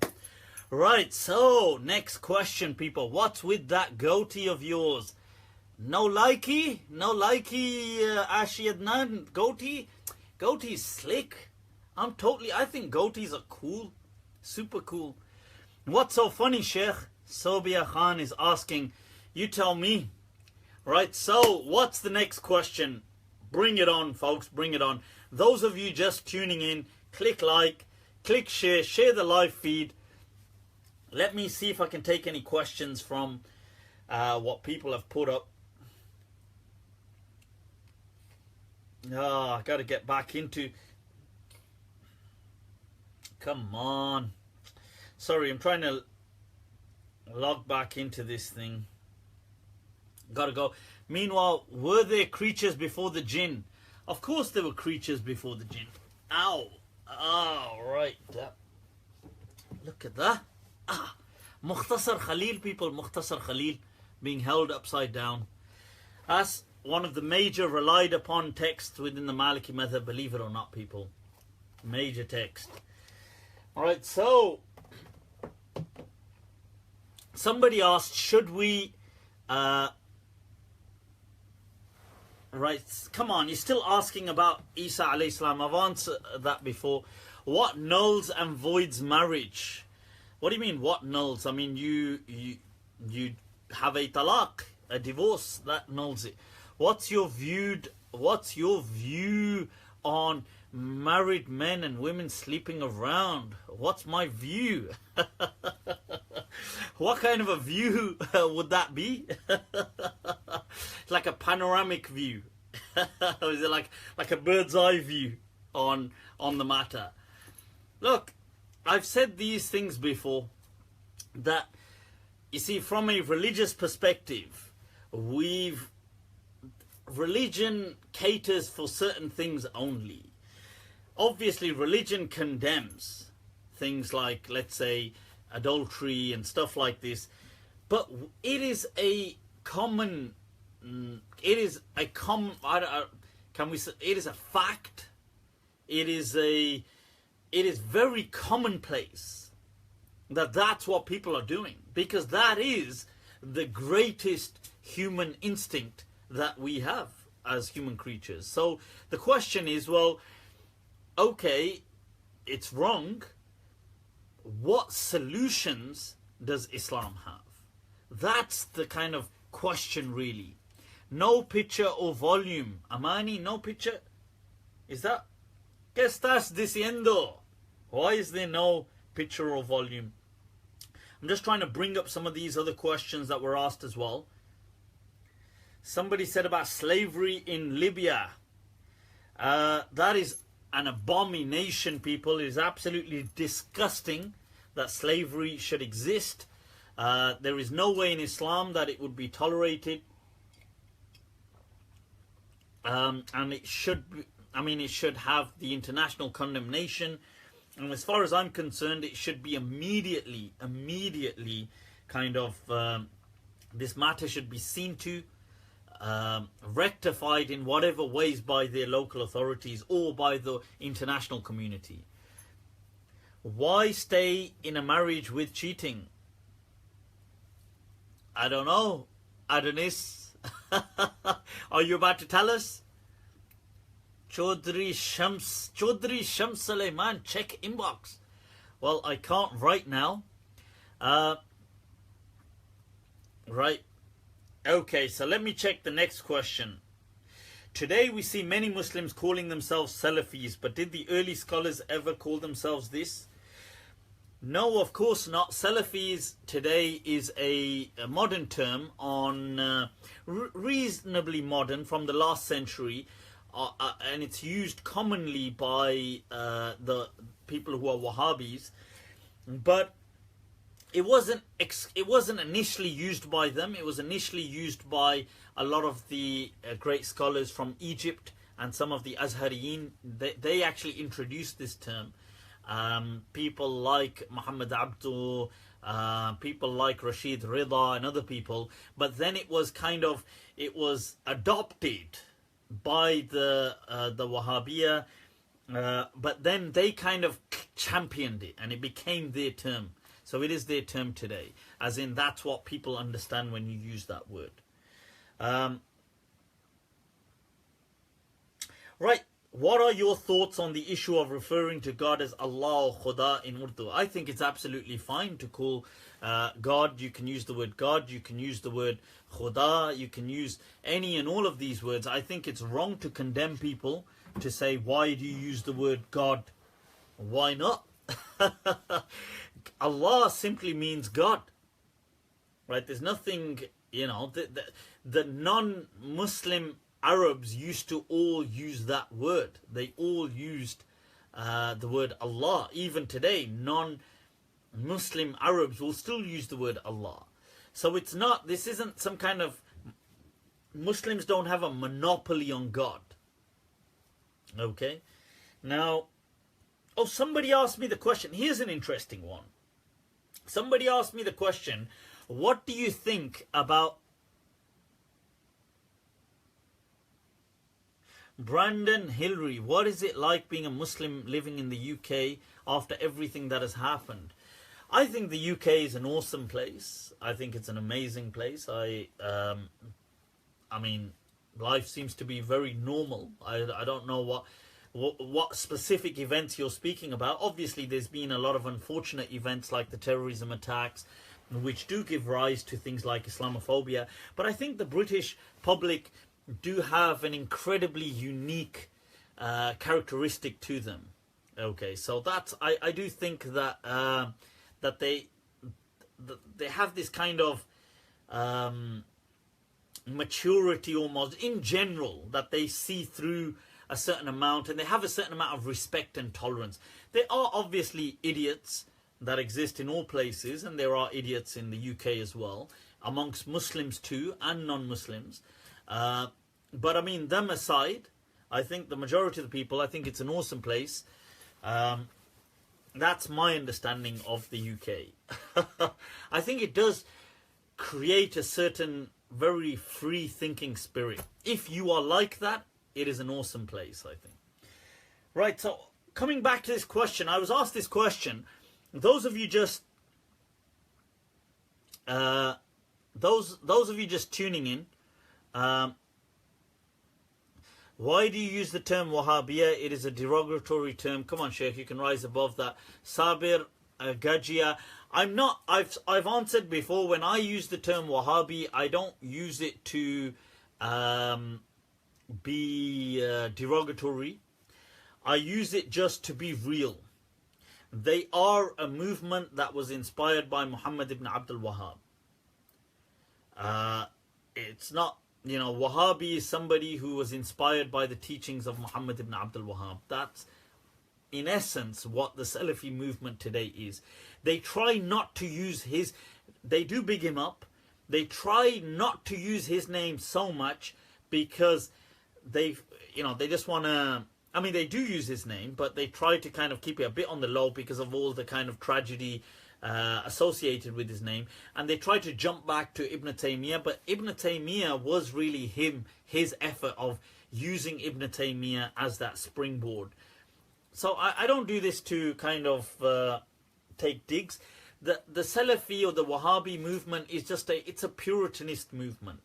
Right, so next question, people. What's with that goatee of yours? No likey? No likey, Ashiyadnan? Goatee? Goatee's slick. I think goatees are cool. Super cool. What's so funny, Sheikh? Sobia Khan is asking. You tell me. Right, so what's the next question? Bring it on, folks. Bring it on. Those of you just tuning in, click like, click share, share the live feed. Let me see if I can take any questions from what people have put up. I got to get back into... Come on. Sorry, I'm trying to log back into this thing. Gotta go. Meanwhile, were there creatures before the jinn? Of course there were creatures before the jinn. Ow. Oh, right. Look at that. Mukhtasar Khalil, people. Mukhtasar Khalil being held upside down. That's one of the major relied upon texts within the Maliki Madhab, believe it or not, people. Major text. Alright, so somebody asked, should we right, come on, you're still asking about Isa alayhi salam. I've answered that before. What nulls and voids marriage? What do you mean, what nulls? I mean, you have a talaq, a divorce, that nulls it. What's your view on married men and women sleeping around? What's my view? What kind of a view would that be? Like a panoramic view. Or is it like a bird's eye view on the matter? Look, I've said these things before, that you see, from a religious perspective, religion caters for certain things only. Obviously, religion condemns things like, let's say, adultery and stuff like this, but it is a common it is a can we say it is a fact? It is very commonplace that that's what people are doing, because that is the greatest human instinct that we have as human creatures. So the question is, well, okay, it's wrong. What solutions does Islam have? That's the kind of question, really. No picture or volume. Amani, no picture? Is that? ¿Qué estás diciendo? Why is there no picture or volume? I'm just trying to bring up some of these other questions that were asked as well. Somebody said about slavery in Libya. That is an abomination, people. It is absolutely disgusting that slavery should exist. There is no way in Islam that it would be tolerated. And it should be, it should have the international condemnation. And as far as I'm concerned, it should be immediately kind of, this matter should be seen to, rectified in whatever ways by their local authorities or by the international community. Why stay in a marriage with cheating? I don't know. Adonis, are you about to tell us? Chaudhry Shams Suleiman, check inbox. Well, I can't right now. Right. Okay, so let me check the next question. Today we see many Muslims calling themselves Salafis, but did the early scholars ever call themselves this? No, of course not. Salafis today is a modern term, on reasonably modern, from the last century, and it's used commonly by the people who are Wahhabis, but it wasn't initially used by them. It was initially used by a lot of the great scholars from Egypt and some of the Azhariyin. They actually introduced this term. People like Muhammad Abdu, people like Rashid Rida and other people. But then it was adopted by the Wahhabiyya, but then they kind of championed it and it became their term. So it is their term today, as in that's what people understand when you use that word. Right, what are your thoughts on the issue of referring to God as Allah or Khuda in Urdu? I think it's absolutely fine to call God. You can use the word God, you can use the word Khuda, you can use any and all of these words. I think it's wrong to condemn people to say, why do you use the word God? Why not? Allah simply means God, right? There's nothing, the non-Muslim Arabs used to all use that word. They all used the word Allah. Even today, non-Muslim Arabs will still use the word Allah. So this isn't some kind of, Muslims don't have a monopoly on God. Okay? Now, somebody asked me the question. Here's an interesting one. Somebody asked me the question, what do you think about Brandon Hillary? What is it like being a Muslim living in the UK after everything that has happened? I think the UK is an awesome place. I think it's an amazing place. Life seems to be very normal. I don't know what specific events you're speaking about. Obviously, there's been a lot of unfortunate events like the terrorism attacks, which do give rise to things like Islamophobia. But I think the British public do have an incredibly unique characteristic to them. Okay, so I do think that that they have this kind of maturity almost in general, that they see through a certain amount, and they have a certain amount of respect and tolerance. There are obviously idiots that exist in all places, and there are idiots in the UK as well, amongst Muslims too and non-Muslims. But them aside, I think the majority of the people, I think it's an awesome place. That's my understanding of the UK. I think it does create a certain very free thinking spirit. If you are like that, it is an awesome place, I think. Right, so coming back to this question, I was asked this question. Those of you just those of you just tuning in, why do you use the term Wahhabiyya? It is a derogatory term. Come on, Sheikh, you can rise above that. Sabir, Gajia. I'm not. I've answered before. When I use the term Wahhabi, I don't use it to be derogatory. I use it just to be real. They are a movement that was inspired by Muhammad ibn Abdul Wahhab. It's not, Wahhabi is somebody who was inspired by the teachings of Muhammad ibn Abdul Wahhab. That's, in essence, what the Salafi movement today is. They try not to use they do big him up. They try not to use his name so much because they just want to, they do use his name, but they try to kind of keep it a bit on the low because of all the kind of tragedy associated with his name. And they try to jump back to Ibn Taymiyyah, but Ibn Taymiyyah was really his effort of using Ibn Taymiyyah as that springboard. So I don't do this to kind of take digs. The Salafi or the Wahhabi movement is it's a Puritanist movement,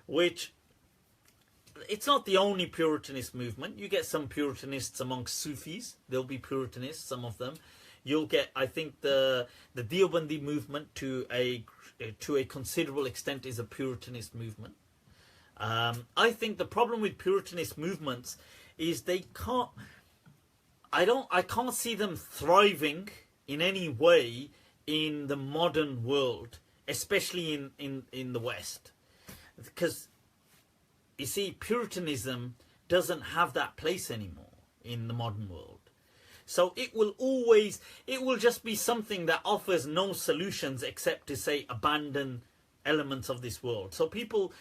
which it's not the only Puritanist movement. You get some Puritanists amongst Sufis. There'll be Puritanists, some of them. You'll get, I think, the Deobandi movement to a considerable extent is a Puritanist movement. I think the problem with Puritanist movements is I can't see them thriving in any way in the modern world, especially in the West. Because, you see, Puritanism doesn't have that place anymore in the modern world. So it will just be something that offers no solutions except to say abandon elements of this world. So people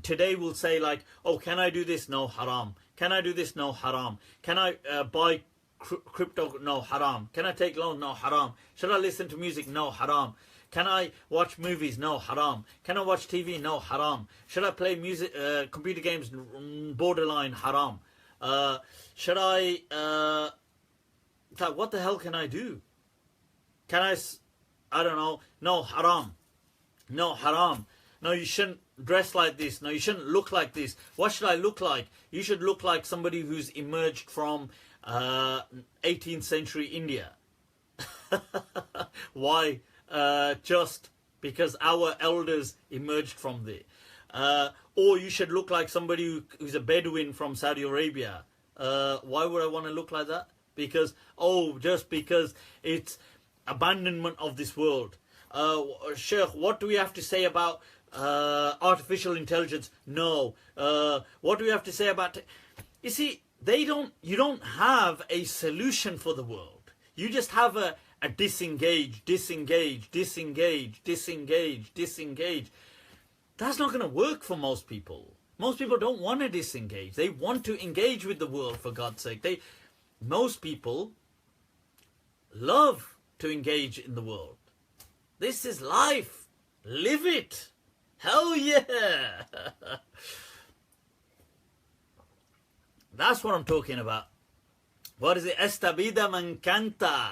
today will say like, oh, can I do this? No, haram. Can I do this? No, haram. Can I buy crypto? No, haram. Can I take loan? No, haram. Should I listen to music? No, haram. Can I watch movies? No, haram. Can I watch TV? No, haram. Should I play music, computer games? Borderline haram. Should I... what the hell can I do? Can I don't know. No, haram. No, haram. No, you shouldn't dress like this. No, you shouldn't look like this. What should I look like? You should look like somebody who's emerged from 18th century India. Why? Just because our elders emerged from there. Or you should look like somebody who's a Bedouin from Saudi Arabia. Why would I want to look like that? Just because it's abandonment of this world. Sheikh, what do we have to say about artificial intelligence? No. What do we have to say about... You see, you don't have a solution for the world. You just have a disengage. That's not going to work for most people. Most people don't want to disengage. They want to engage with the world, for God's sake. Most people love to engage in the world. This is life. Live it. Hell yeah. That's what I'm talking about. What is it? Esta vida me encanta.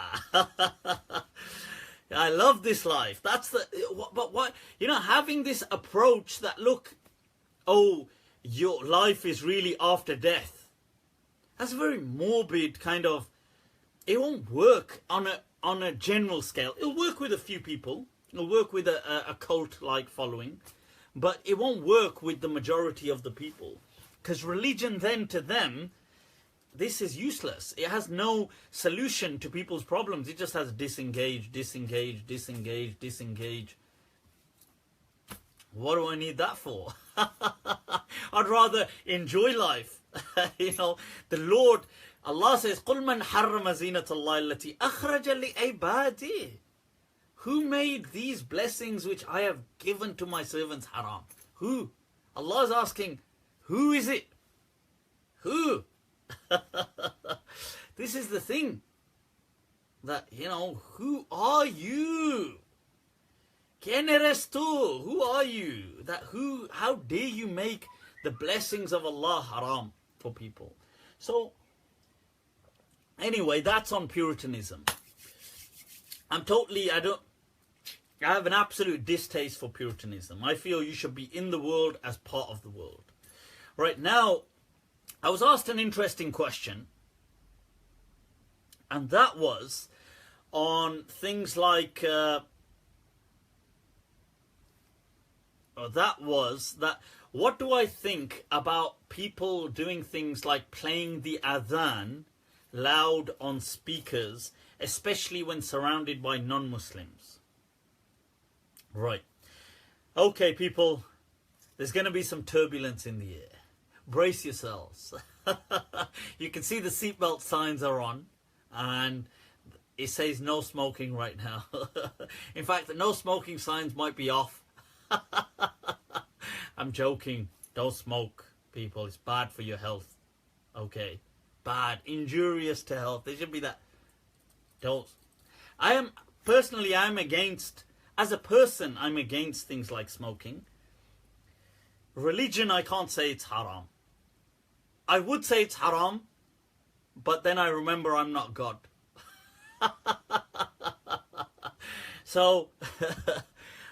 I love this life. But what, having this approach that, look, your life is really after death. That's a very morbid kind of... It won't work on a general scale. It'll work with a few people. It'll work with a cult-like following. But it won't work with the majority of the people. Because religion then, to them, this is useless. It has no solution to people's problems. It just has disengage. What do I need that for? I'd rather enjoy life. The Lord, Allah says, قُلْ مَنْ حَرَّمَ زِينَةَ اللَّهِ الَّتِي أَخْرَجَ لِعِبَادِهِ. Who made these blessings which I have given to my servants haram? Who? Allah is asking, who is it? Who? This is the thing. That, who are you? ¿Quién eres tú? Who are you? How dare you make the blessings of Allah haram for people? So, anyway, that's on Puritanism. I have an absolute distaste for Puritanism. I feel you should be in the world as part of the world. Right now, I was asked an interesting question, and that was on things like, what do I think about people doing things like playing the Azan loud on speakers, especially when surrounded by non-Muslims? Right. Okay, people, there's going to be some turbulence in the air. Brace yourselves. You can see the seatbelt signs are on, and it says no smoking right now. In fact, the no smoking signs might be off. I'm joking. Don't smoke, people. It's bad for your health. Okay. Bad. Injurious to health. There should be that. Don't. Personally, I'm against, as a person, I'm against things like smoking. Religion, I can't say it's haram. I would say it's haram, but then I remember I'm not God. So,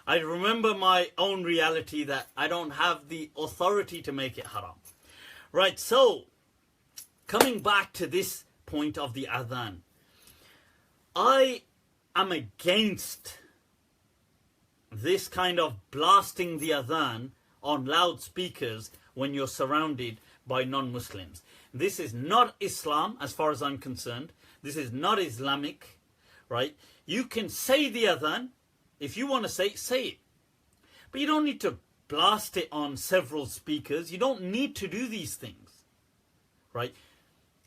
I remember my own reality that I don't have the authority to make it haram. Right, so, coming back to this point of the Adhan, I am against this kind of blasting the Adhan on loudspeakers when you're surrounded by non-Muslims. This is not Islam as far as I'm concerned. This is not Islamic, right? You can say the Adhan. If you want to say it. But you don't need to blast it on several speakers. You don't need to do these things, right?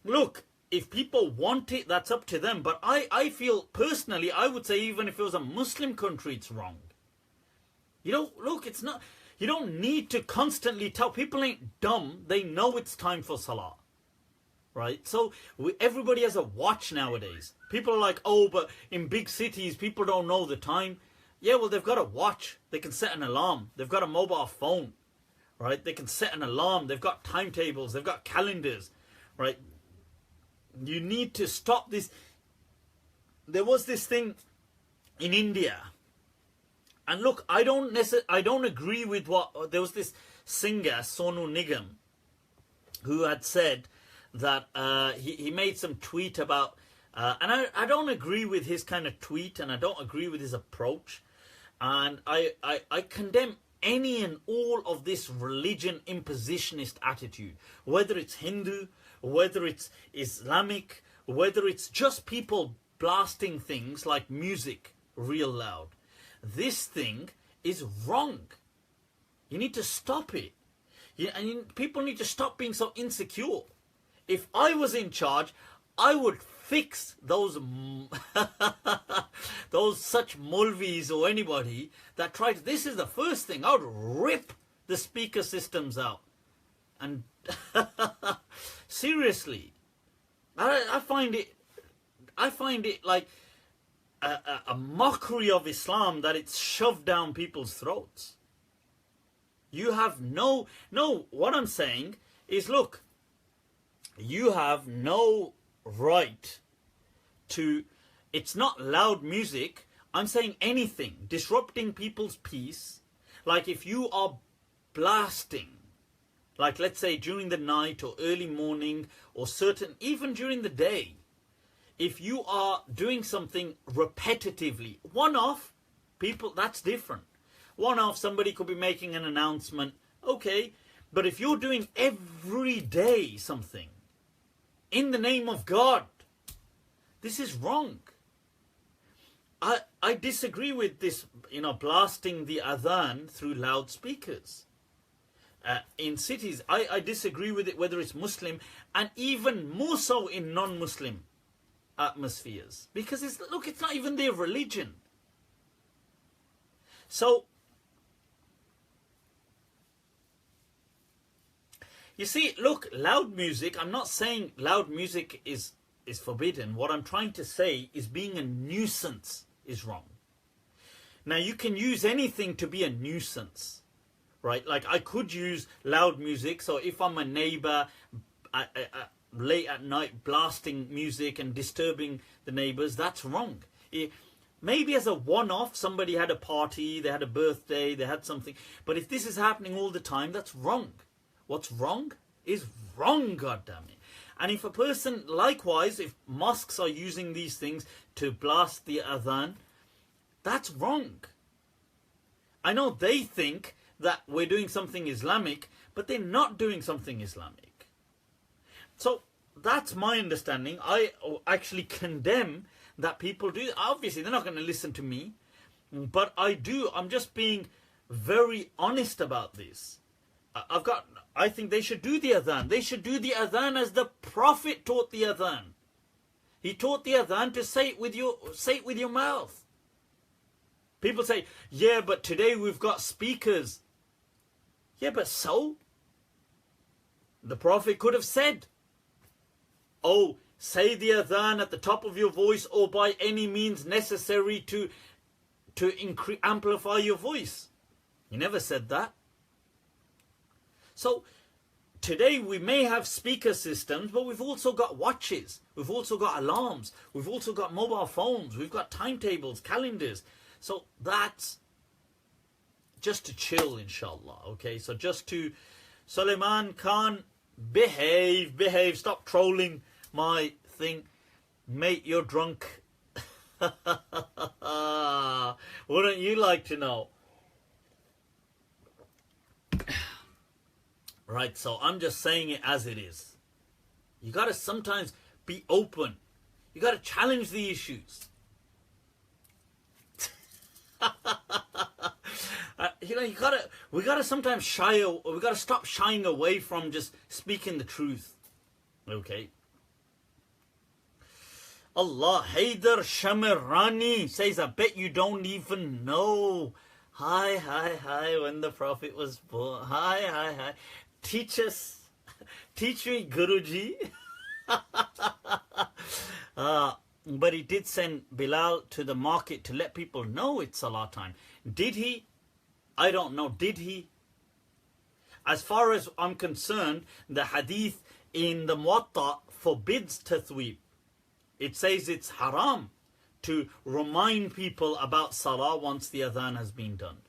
Look, if people want it, that's up to them. But I feel, personally, I would say even if it was a Muslim country, it's wrong. It's not... You don't need to constantly tell... People ain't dumb. They know it's time for Salat. Right? So, everybody has a watch nowadays. People are like, oh, but in big cities, people don't know the time. Yeah, well, they've got a watch. They can set an alarm. They've got a mobile phone. Right? They can set an alarm. They've got timetables. They've got calendars. Right? You need to stop this. There was this thing in India... And look, I don't agree with what... There was this singer, Sonu Nigam, who had said that he made some tweet about... and I don't agree with his kind of tweet, and I don't agree with his approach. And I condemn any and all of this religion impositionist attitude. Whether it's Hindu, whether it's Islamic, whether it's just people blasting things like music real loud. This thing is wrong. You need to stop it. And people need to stop being so insecure. If I was in charge, I would fix those such Mulvis or anybody that try to... This is the first thing. I would rip the speaker systems out. And seriously, I find it like a mockery of Islam that it's shoved down people's throats. You have what I'm saying is, look, you have no right to... It's not loud music. I'm saying anything disrupting people's peace. Like if you are blasting, like let's say during the night or early morning or even during the day, if you are doing something repetitively, one-off, people, that's different. One-off, somebody could be making an announcement, okay, but if you're doing every day something in the name of God, this is wrong. I disagree with this, blasting the Adhan through loudspeakers. In cities, I disagree with it, whether it's Muslim, and even more so in non-Muslim atmospheres, because it's not even their religion. So you see, look, loud music, I'm not saying loud music is forbidden. What I'm trying to say is being a nuisance is wrong. Now you can use anything to be a nuisance, right? Like I could use loud music. So if I'm a neighbor late at night blasting music and disturbing the neighbors, that's wrong. Maybe as a one-off, somebody had a party, they had a birthday, they had something. But if this is happening all the time, that's wrong. What's wrong is wrong, goddammit. And if a person, likewise, if mosques are using these things to blast the adhan, that's wrong. I know they think that we're doing something Islamic, but they're not doing something Islamic. So that's my understanding. I actually condemn that people do. Obviously, they're not going to listen to me, but I'm just being very honest about this. I think they should do the adhan. They should do the adhan as the Prophet taught the adhan. He taught the adhan to say it with your mouth. People say, yeah, but today we've got speakers. Yeah, but so? The Prophet could have said, oh, say the adhan at the top of your voice or by any means necessary to amplify your voice. He never said that. So today we may have speaker systems, but we've also got watches. We've also got alarms. We've also got mobile phones. We've got timetables, calendars. So that's just to chill, inshallah. Okay, so just to Suleiman Khan, behave, stop trolling my thing. Mate, you're drunk. Wouldn't you like to know? Right, so I'm just saying it as it is. You got to sometimes be open. You got to challenge the issues. We got to sometimes we got to stop shying away from just speaking the truth. Okay. Allah, Haider Shamirani says, I bet you don't even know. Hi, when the Prophet was born. Hi. Teach me, Guruji. But he did send Bilal to the market to let people know it's Salat time. Did he? I don't know. Did he? As far as I'm concerned, the hadith in the Muwatta forbids tathweeb. It says it's haram to remind people about Salah once the adhan has been done.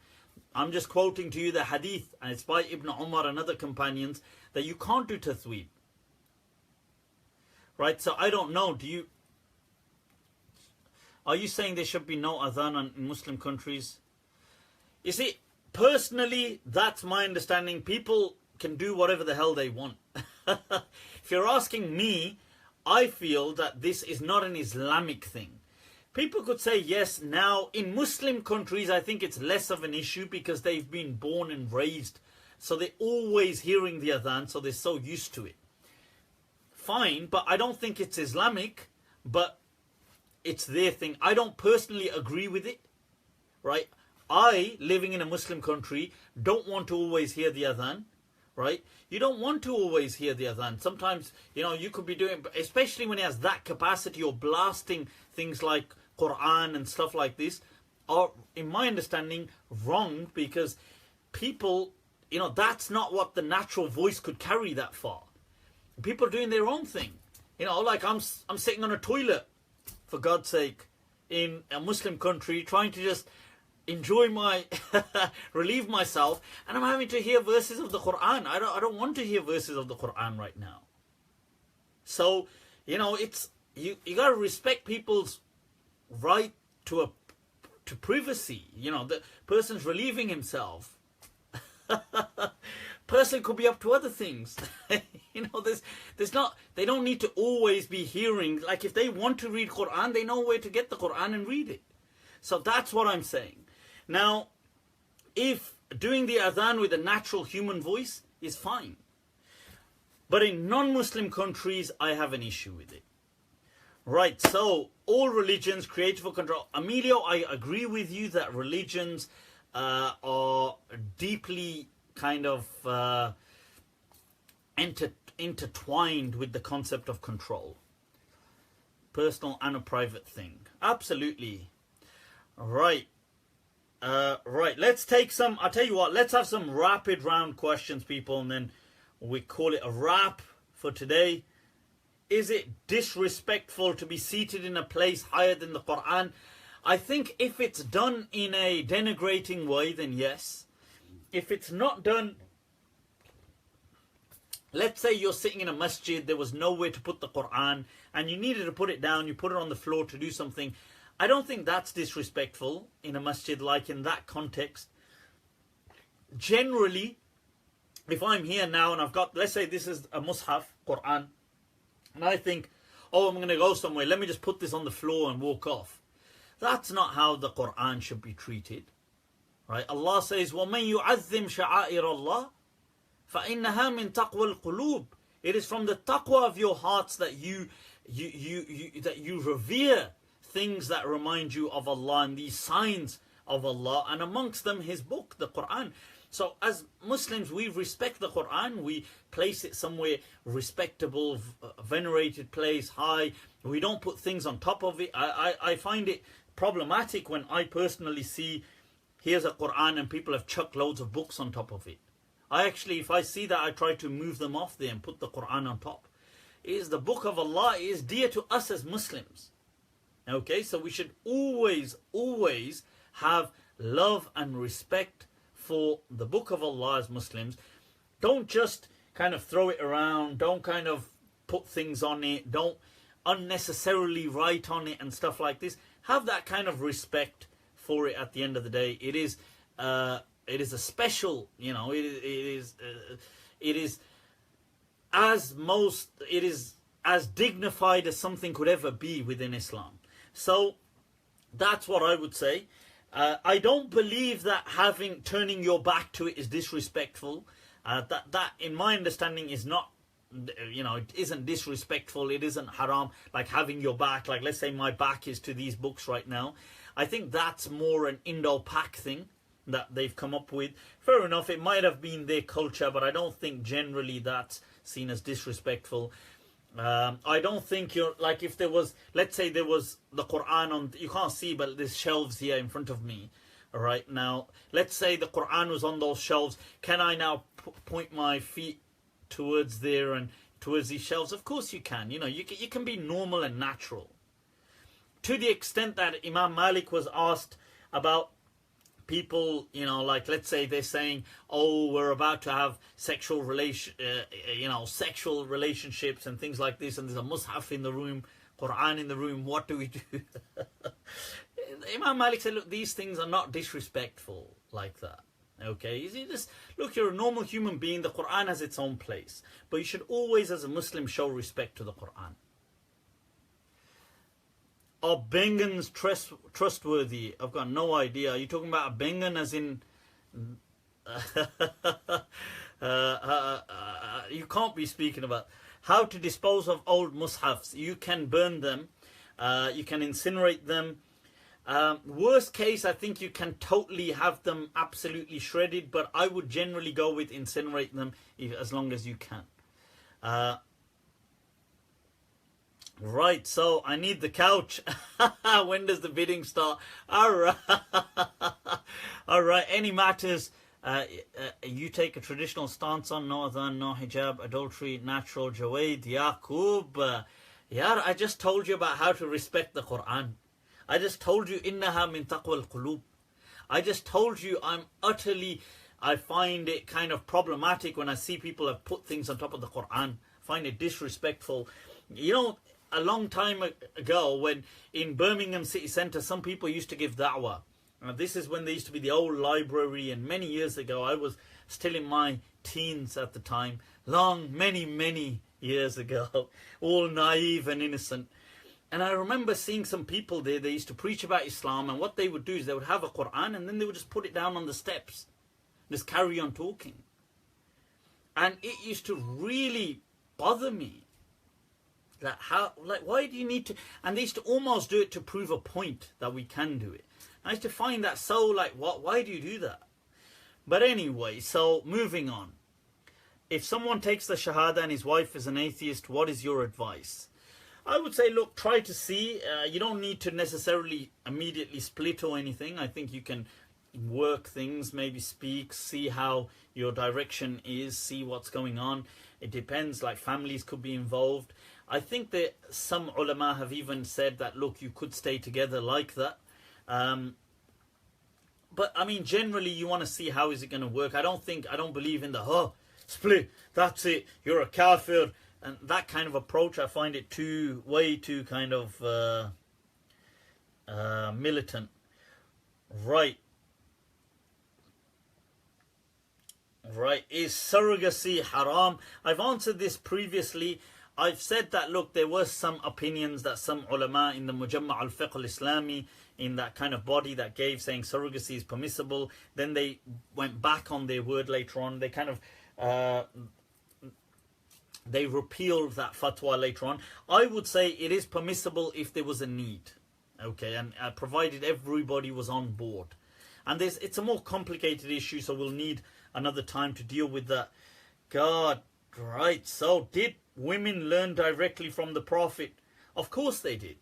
I'm just quoting to you the hadith, and it's by Ibn Umar and other companions, that you can't do tathweeb. Right, so I don't know, are you saying there should be no adhan in Muslim countries? You see, personally, that's my understanding. People can do whatever the hell they want. If you're asking me, I feel that this is not an Islamic thing. People could say, yes, now in Muslim countries, I think it's less of an issue because they've been born and raised. So they're always hearing the adhan, so they're so used to it. Fine, but I don't think it's Islamic, but it's their thing. I don't personally agree with it, right? I, living in a Muslim country, don't want to always hear the adhan, right? You don't want to always hear the adhan. Sometimes, you could be doing, especially when it has that capacity, or blasting things like Qur'an and stuff like this, are, in my understanding, wrong, because people, that's not what the natural voice could carry that far. People are doing their own thing. Like I'm sitting on a toilet, for God's sake, in a Muslim country, trying to just enjoy relieve myself, and I'm having to hear verses of the Qur'an. I don't want to hear verses of the Qur'an right now. So, it's, you got to respect people's right to privacy. The person's relieving himself. Person could be up to other things. There's not, they don't need to always be hearing. Like, if they want to read Qur'an, they know where to get the Qur'an and read it. So that's what I'm saying. Now, if doing the adhan with a natural human voice is fine. But in non-Muslim countries, I have an issue with it. Right, so all religions created for control. Emilio, I agree with you that religions are deeply kind of intertwined with the concept of control. Personal and a private thing. Absolutely. Right. Right, let's take some, I'll tell you what, let's have some rapid round questions, people, and then we call it a wrap for today. Is it disrespectful to be seated in a place higher than the Qur'an? I think if it's done in a denigrating way, then yes. If it's not done, let's say you're sitting in a masjid, there was nowhere to put the Qur'an, and you needed to put it down, you put it on the floor to do something. I don't think that's disrespectful in a masjid, like in that context. Generally, if I'm here now and I've got, let's say this is a mushaf, Qur'an, and I think, oh, I'm going to go somewhere, let me just put this on the floor and walk off. That's not how the Qur'an should be treated. Right? Allah says, وَمَنْ يُعَذِّمْ شَعَائِرَ اللَّهِ فَإِنَّهَا مِنْ تَقْوَى الْقُلُوبِ. It is from the taqwa of your hearts that you revere things that remind you of Allah and these signs of Allah, and amongst them His book, the Qur'an. So as Muslims, we respect the Qur'an, we place it somewhere respectable, venerated place, high. We don't put things on top of it. I find it problematic when I personally see, here's a Qur'an and people have chucked loads of books on top of it. I actually, if I see that, I try to move them off there and put the Qur'an on top. It is the book of Allah, it is dear to us as Muslims. Okay, so we should always have love and respect for the book of Allah as Muslims. Don't just kind of throw it around, don't kind of put things on it, don't unnecessarily write on it and stuff like this. Have that kind of respect for it at the end of the day. It is a special, you know, it is as dignified as something could ever be within Islam. So that's what I would say. I don't believe that turning your back to it is disrespectful. That in my understanding is not, you know, it isn't disrespectful, it isn't haram, like having your back, like let's say my back is to these books right now. I think that's more an Indo-Pak thing that they've come up with. Fair enough, it might have been their culture, but I don't think generally that's seen as disrespectful. I don't think you're, like if there was, let's say there was the Qur'an on, you can't see, but there's shelves here in front of me. Alright, now, let's say the Qur'an was on those shelves. Can I now point my feet towards there and towards these shelves? Of course you can. You know, you can be normal and natural. To the extent that Imam Malik was asked about people, you know, like let's say they're saying, oh, we're about to have sexual relationships and things like this, and there's a mushaf in the room, Qur'an in the room, what do we do? Imam Malik said, look, these things are not disrespectful like that. Okay, you just look, you're a normal human being, the Qur'an has its own place, but you should always as a Muslim show respect to the Qur'an. Are Bengans trustworthy? I've got no idea. Are you talking about a Bengan as in... you can't be speaking about how to dispose of old mushafs. You can burn them. You can incinerate them. Worst case, I think you can totally have them absolutely shredded, but I would generally go with incinerate them as long as you can. Right, so I need the couch. When does the bidding start? Alright. Alright, any matters you take a traditional stance on? No Azan, no hijab, adultery, natural, Jawaid, Yaqub. I just told you about how to respect the Qur'an. I just told you, innaha min taqwa al-qulub. I just told you I find it kind of problematic when I see people have put things on top of the Qur'an. I find it disrespectful. You know, a long time ago, when in Birmingham city centre, some people used to give da'wah. This is when there used to be the old library, and many years ago, I was still in my teens at the time, many years ago, all naive and innocent. And I remember seeing some people there, they used to preach about Islam, and what they would do is they would have a Qur'an, and then they would just put it down on the steps, just carry on talking. And it used to really bother me. Why do you need to? And they used to almost do it to prove a point that we can do it. I used to find that so why do you do that? But anyway, so moving on. If someone takes the Shahada and his wife is an atheist, what is your advice? I would say, look, try to see. You don't need to necessarily immediately split or anything. I think you can work things, maybe speak, see how your direction is, see what's going on. It depends, like families could be involved. I think that some ulama have even said that, look, you could stay together like that. But I mean, generally you want to see how is it going to work. I don't believe in the, split, that's it, you're a kafir, and that kind of approach. I find it way too kind of militant. Right. Is surrogacy haram? I've answered this previously. I've said that, look, there were some opinions that some ulama in the Mujamma' al-Fiqh al-Islami, in that kind of body that gave, saying surrogacy is permissible. Then they went back on their word later on. They kind of they repealed that fatwa later on. I would say it is permissible if there was a need, okay, and provided everybody was on board. And it's a more complicated issue, so we'll need another time to deal with that. God, right. So did women learn directly from the Prophet? Of course they did.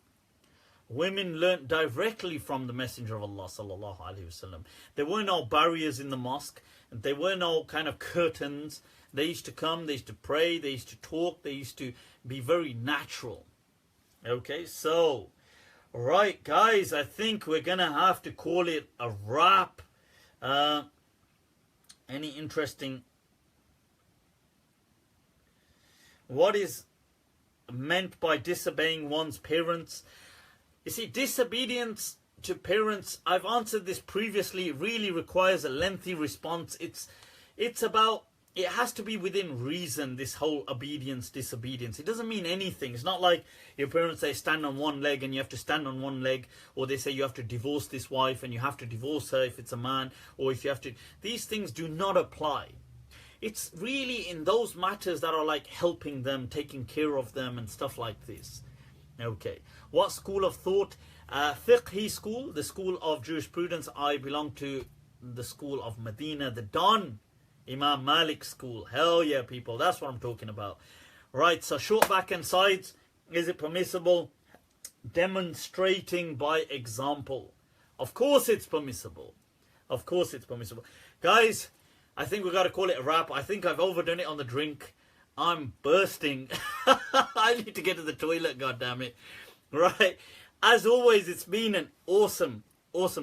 Women learnt directly from the Messenger of Allah sallallahu alaihi wasallam. There were no barriers in the mosque. There were no kind of curtains. They used to come, they used to pray, they used to talk, they used to be very natural. Okay, so, right guys, I think we're going to have to call it a wrap. Any interesting... What is meant by disobeying one's parents? You see, disobedience to parents, I've answered this previously, really requires a lengthy response. It's about, it has to be within reason, this whole obedience, disobedience. It doesn't mean anything. It's not like your parents say stand on one leg and you have to stand on one leg, or they say you have to divorce this wife and you have to divorce her if it's a man, or if you have to... These things do not apply. It's really in those matters that are like helping them, taking care of them and stuff like this. Okay. What school of thought? Fiqhi school, the school of jurisprudence. I belong to the school of Medina, the Don Imam Malik school. Hell yeah, people. That's what I'm talking about. Right, so short back and sides. Is it permissible? Demonstrating by example. Of course it's permissible. Of course it's permissible. Guys, I think we've got to call it a wrap. I think I've overdone it on the drink. I'm bursting. I need to get to the toilet, goddammit. Right. As always, it's been an awesome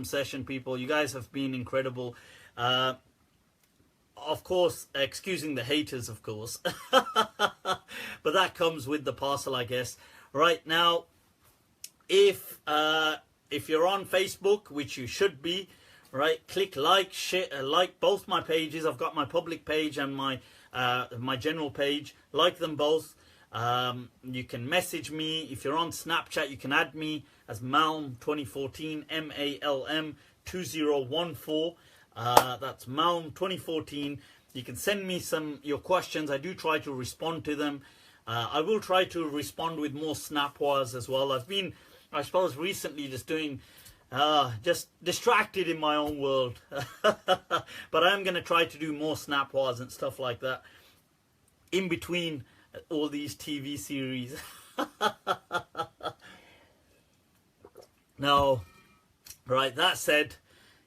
session, people. You guys have been incredible. Of course, excusing the haters, of course. But that comes with the parcel, I guess. Right now, if you're on Facebook, which you should be, right, click like, share, like both my pages. I've got my public page and my general page. Like them both. You can message me. If you're on Snapchat, you can add me as Malm 2014, MALM 2014. That's Malm 2014. You can send me your questions. I do try to respond to them. I will try to respond with more snap wires as well. I've been, I suppose, recently just doing, just distracted in my own world. But I am going to try to do more snap wires and stuff like that in between all these TV series. No. Right, that said,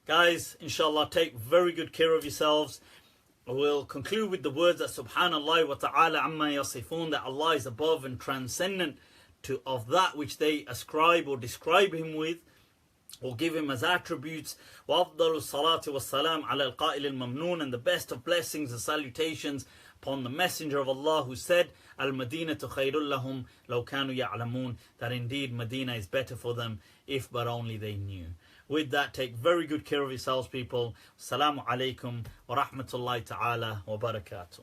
guys, inshallah, take very good care of yourselves. We'll conclude with the words that Subhanallah wa ta'ala amma yasifun, that Allah is above and transcendent of that which they ascribe or describe him with, or give him as attributes. Wa afdalu salatu wa salam ala al-qa'il al-mamnoon, and the best of blessings and salutations upon the Messenger of Allah who said, Al-Madinatu khayrul lahum law kanu ya'lamun, that indeed Medina is better for them if but only they knew. With that, take very good care of yourselves, people. Assalamu alaikum wa rahmatullahi ta'ala wa barakatuh.